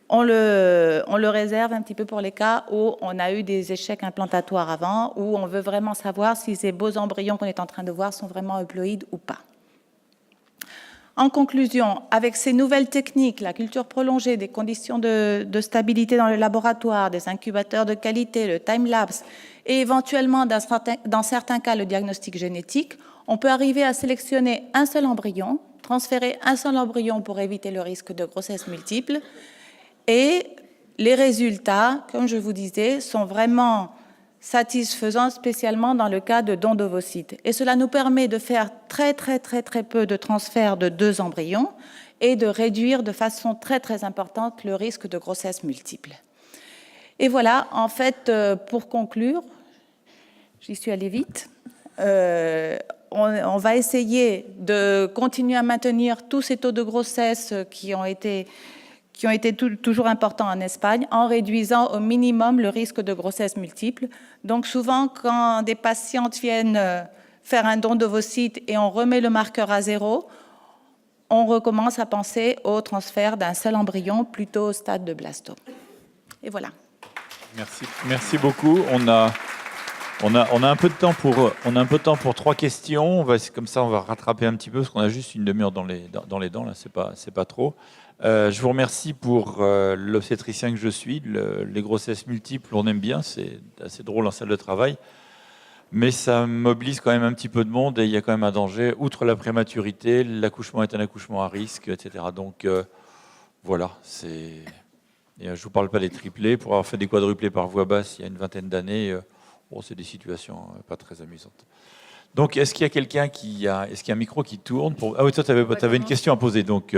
on le réserve un petit peu pour les cas où on a eu des échecs implantatoires avant, où on veut vraiment savoir si ces beaux embryons qu'on est en train de voir sont vraiment euploïdes ou pas. En conclusion, avec ces nouvelles techniques, la culture prolongée, des conditions de stabilité dans le laboratoire, des incubateurs de qualité, le time-lapse et éventuellement, dans certains cas, le diagnostic génétique, on peut arriver à sélectionner un seul embryon, transférer un seul embryon pour éviter le risque de grossesse multiple. Et les résultats, comme je vous disais, sont vraiment satisfaisant, spécialement dans le cas de dons d'ovocytes. Et cela nous permet de faire très peu de transferts de 2 embryons et de réduire de façon très importante le risque de grossesse multiple. Et voilà, en fait, pour conclure, j'y suis allée vite, on va essayer de continuer à maintenir tous ces taux de grossesse qui ont été toujours importants en Espagne, en réduisant au minimum le risque de grossesse multiple. Donc souvent, quand des patientes viennent faire un don d'ovocytes et on remet le marqueur à 0, on recommence à penser au transfert d'un seul embryon plutôt au stade de blastome. Et voilà. Merci beaucoup. On a un peu de temps pour 3 questions. Comme ça, on va rattraper un petit peu parce qu'on a juste une demi-heure dans les dents. Là, c'est pas trop. Je vous remercie pour l'obstétricien que je suis. Les grossesses multiples, on aime bien, c'est assez drôle en salle de travail, mais ça mobilise quand même un petit peu de monde et il y a quand même un danger. Outre la prématurité, l'accouchement est un accouchement à risque, etc. Donc voilà, et je ne vous parle pas des triplés. Pour avoir fait des quadruplés par voie basse il y a une vingtaine d'années, c'est des situations pas très amusantes. Donc est-ce qu'il y a quelqu'un est-ce qu'il y a un micro qui tourne Ah oui, toi, tu avais une question à poser, donc...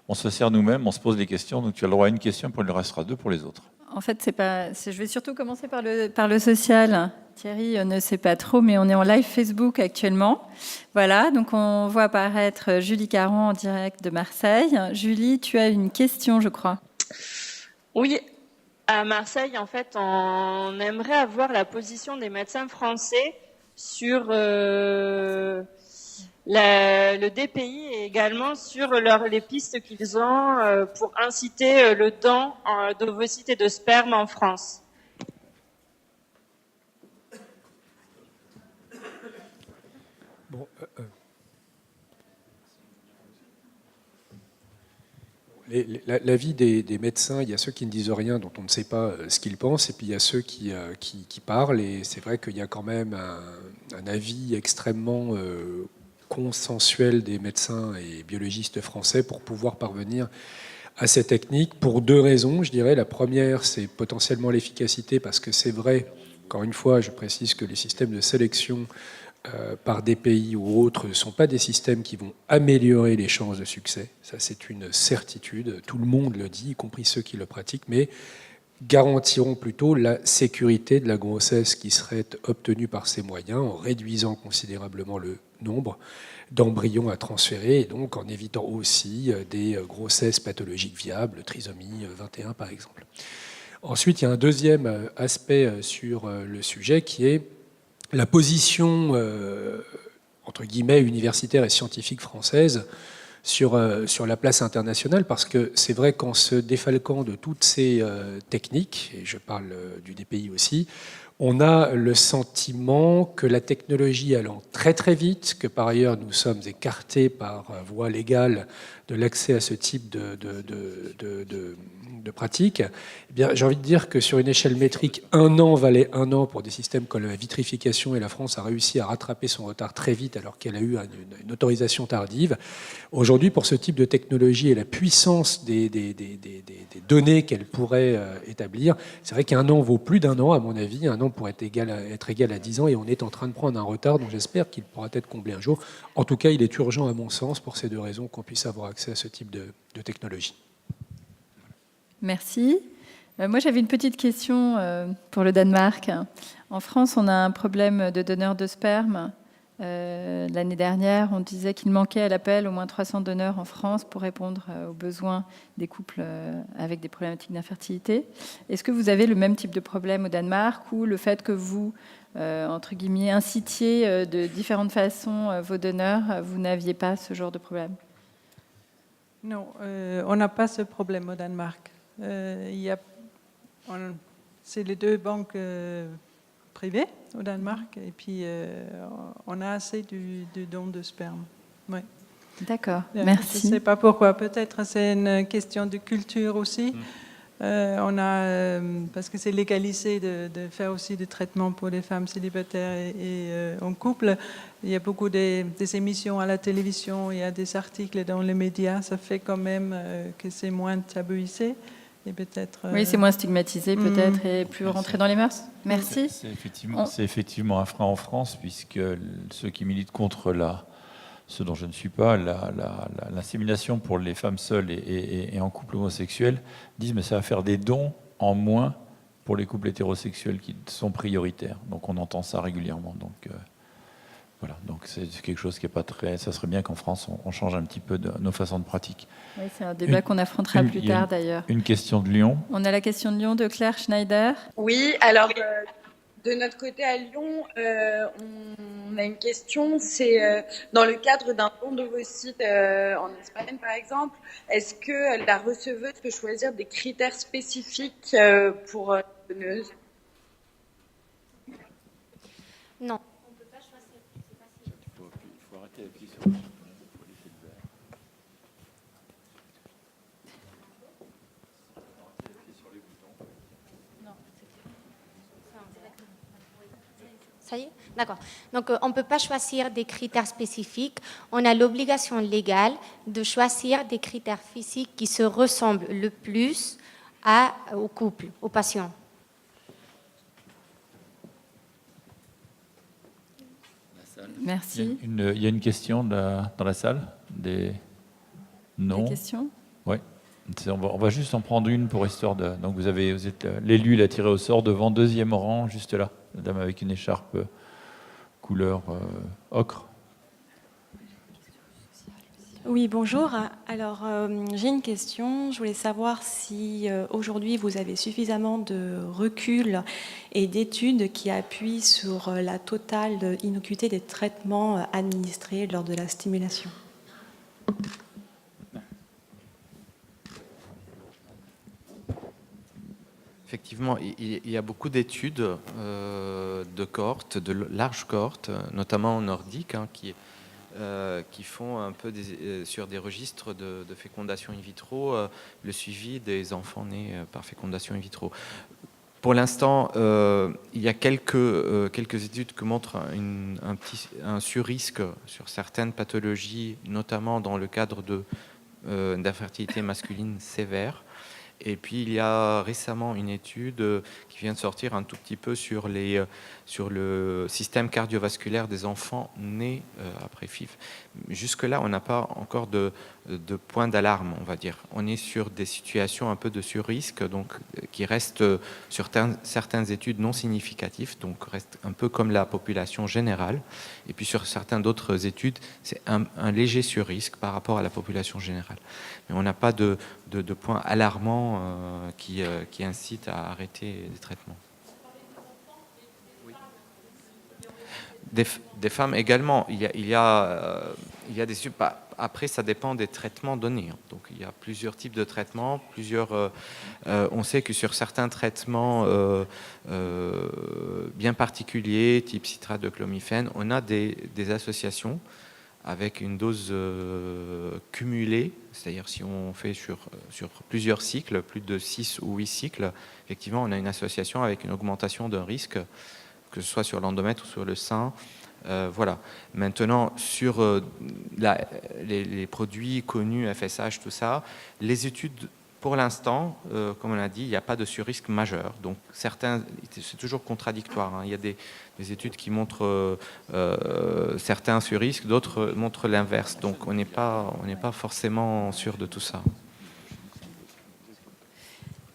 on se sert nous-mêmes, on se pose des questions, donc tu as le droit à une question, puis il en restera 2 pour les autres. En fait, je vais surtout commencer par le social. Thierry ne sait pas trop, mais on est en live Facebook actuellement. Voilà, donc on voit apparaître Julie Caron en direct de Marseille. Julie, tu as une question, je crois. Oui, à Marseille, en fait, on aimerait avoir la position des médecins français sur... le DPI et également sur les pistes qu'ils ont pour inciter le don d'ovocytes et de sperme en France. Bon, l'avis des médecins, il y a ceux qui ne disent rien, dont on ne sait pas ce qu'ils pensent, et puis il y a ceux qui parlent, et c'est vrai qu'il y a quand même un avis extrêmement... consensuel des médecins et biologistes français pour pouvoir parvenir à ces techniques pour 2 raisons, je dirais. La première, c'est potentiellement l'efficacité, parce que c'est vrai, encore une fois, je précise que les systèmes de sélection par des pays ou autres ne sont pas des systèmes qui vont améliorer les chances de succès. Ça, c'est une certitude. Tout le monde le dit, y compris ceux qui le pratiquent, mais garantiront plutôt la sécurité de la grossesse qui serait obtenue par ces moyens en réduisant considérablement le nombre d'embryons à transférer et donc en évitant aussi des grossesses pathologiques viables, trisomie 21 par exemple. Ensuite, il y a un deuxième aspect sur le sujet qui est la position entre guillemets universitaire et scientifique française sur la place internationale, parce que c'est vrai qu'en se défalquant de toutes ces techniques, et je parle du DPI aussi, on a le sentiment que la technologie allant très vite, que par ailleurs nous sommes écartés par voie légale de l'accès à ce type de pratique, eh bien, j'ai envie de dire que sur une échelle métrique, 1 an valait 1 an pour des systèmes comme la vitrification, et la France a réussi à rattraper son retard très vite alors qu'elle a eu une autorisation tardive. Aujourd'hui, pour ce type de technologie et la puissance des données qu'elle pourrait établir, c'est vrai qu'1 an vaut plus d'1 an, à mon avis. 1 an exemple, pour être égal à 10 ans, et on est en train de prendre un retard dont j'espère qu'il pourra être comblé un jour. En tout cas, il est urgent, à mon sens, pour ces deux raisons, qu'on puisse avoir accès à ce type de technologie. Merci. Moi, j'avais une petite question pour le Danemark. En France, on a un problème de donneurs de sperme. L'année dernière, on disait qu'il manquait à l'appel au moins 300 donneurs en France pour répondre aux besoins des couples avec des problématiques d'infertilité. Est-ce que vous avez le même type de problème au Danemark, ou le fait que vous, entre guillemets, incitiez de différentes façons vos donneurs, vous n'aviez pas ce genre de problème? Non, on n'a pas ce problème au Danemark. C'est les deux banques privées au Danemark, et puis on a assez du don de sperme. Ouais. D'accord, merci. Je ne sais pas pourquoi. Peut-être c'est une question de culture aussi. Parce que c'est légalisé de faire aussi des traitements pour les femmes célibataires et en couple. Il y a beaucoup des émissions à la télévision, il y a des articles dans les médias. Ça fait quand même que c'est moins tabouisé. Et peut-être, oui, c'est moins stigmatisé peut-être et plus rentré dans les mœurs. Merci. C'est effectivement un frein en France, puisque ceux qui militent contre ce dont je ne suis pas, l'insémination pour les femmes seules et en couple homosexuel, disent mais ça va faire des dons en moins pour les couples hétérosexuels qui sont prioritaires. Donc on entend ça régulièrement. Donc voilà, donc c'est quelque chose qui n'est pas très... Ça serait bien qu'en France, on change un petit peu nos façons de pratique. Oui, c'est un débat qu'on affrontera plus tard d'ailleurs. Une question de Lyon. On a la question de Lyon de Claire Schneider. Oui, alors de notre côté à Lyon, on a une question, c'est dans le cadre d'un don d'ovocytes en Espagne par exemple, est-ce que la receveuse peut choisir des critères spécifiques pour la donneuse? Non. Ça y est? D'accord. Donc, on ne peut pas choisir des critères spécifiques. On a l'obligation légale de choisir des critères physiques qui se ressemblent le plus au couple, aux patients. Merci. Il y a une question dans la salle? Non. Des questions? Oui. On va juste en prendre une pour histoire de... Donc vous êtes l'élu, il a tiré au sort devant, deuxième rang, juste là. La dame avec une écharpe couleur ocre. Oui, bonjour. Alors, j'ai une question. Je voulais savoir si aujourd'hui vous avez suffisamment de recul et d'études qui appuient sur la totale innocuité des traitements administrés lors de la stimulation. Effectivement, il y a beaucoup d'études de cohortes, de larges cohortes, notamment nordiques, qui font un peu sur des registres de fécondation in vitro, le suivi des enfants nés par fécondation in vitro. Pour l'instant, il y a quelques études qui montrent un surrisque sur certaines pathologies, notamment dans le cadre d'infertilité masculine sévère. Et puis il y a récemment une étude qui vient de sortir un tout petit peu sur le système cardiovasculaire des enfants nés après FIV. Jusque-là, on n'a pas encore de point d'alarme, on va dire. On est sur des situations un peu de surrisque, donc qui restent sur certaines études non significatives, donc reste un peu comme la population générale. Et puis sur certaines d'autres études, c'est un léger surrisque par rapport à la population générale. Mais on n'a pas de point alarmant qui incite à arrêter les traitements. Des femmes également. Il y a des... Après, ça dépend des traitements donnés. Donc, il y a plusieurs types de traitements. On sait que sur certains traitements bien particuliers, type citrate de clomifène, on a des associations avec une dose cumulée, c'est-à-dire si on fait sur plusieurs cycles, plus de 6 ou 8 cycles, effectivement, on a une association avec une augmentation d'un risque, que ce soit sur l'endomètre ou sur le sein. Voilà. Maintenant, sur les produits connus, FSH, tout ça, les études Pour l'instant, comme on a dit, il n'y a pas de surrisque majeur. Donc certains, c'est toujours contradictoire, hein. Il y a des études qui montrent certains surrisques, d'autres montrent l'inverse. Donc on n'est pas forcément sûr de tout ça.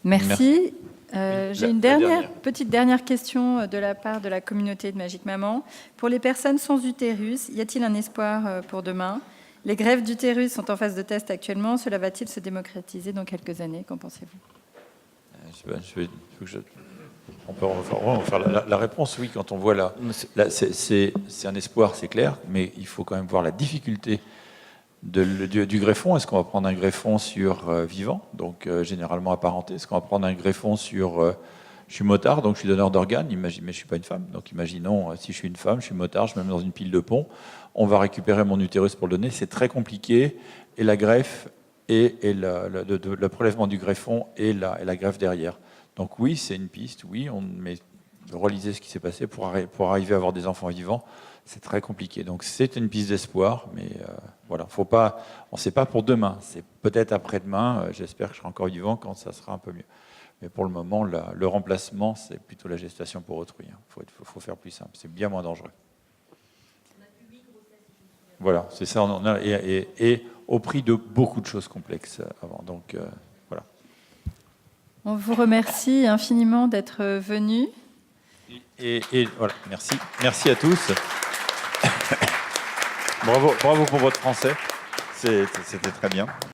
Merci. J'ai une petite dernière question de la part de la communauté de Magique Maman. Pour les personnes sans utérus, y a-t-il un espoir pour demain? Les greffes d'utérus sont en phase de test actuellement. Cela va-t-il se démocratiser dans quelques années? Qu'en pensez-vous? On peut faire la réponse, oui, quand on voit là. C'est un espoir, c'est clair, mais il faut quand même voir la difficulté du greffon. Est-ce qu'on va prendre un greffon sur vivant, donc généralement apparenté? Est-ce qu'on va prendre un greffon sur... je suis motard, donc je suis donneur d'organes, mais je ne suis pas une femme. Donc imaginons, si je suis une femme, je suis motard, je me mets dans une pile de pont, on va récupérer mon utérus pour le donner. C'est très compliqué, et la greffe et le prélèvement du greffon et la greffe derrière. Donc oui, c'est une piste, oui, mais relisez ce qui s'est passé pour arriver à avoir des enfants vivants, c'est très compliqué. Donc c'est une piste d'espoir, mais voilà, on ne sait pas pour demain. C'est peut-être après-demain, j'espère que je serai encore vivant quand ça sera un peu mieux. Mais pour le moment, le remplacement, c'est plutôt la gestation pour autrui. Il faut faire plus simple, c'est bien moins dangereux. Voilà, c'est ça, et au prix de beaucoup de choses complexes avant. Donc voilà. On vous remercie infiniment d'être venu. Et voilà, merci. Merci à tous. Bravo pour votre français. C'était très bien.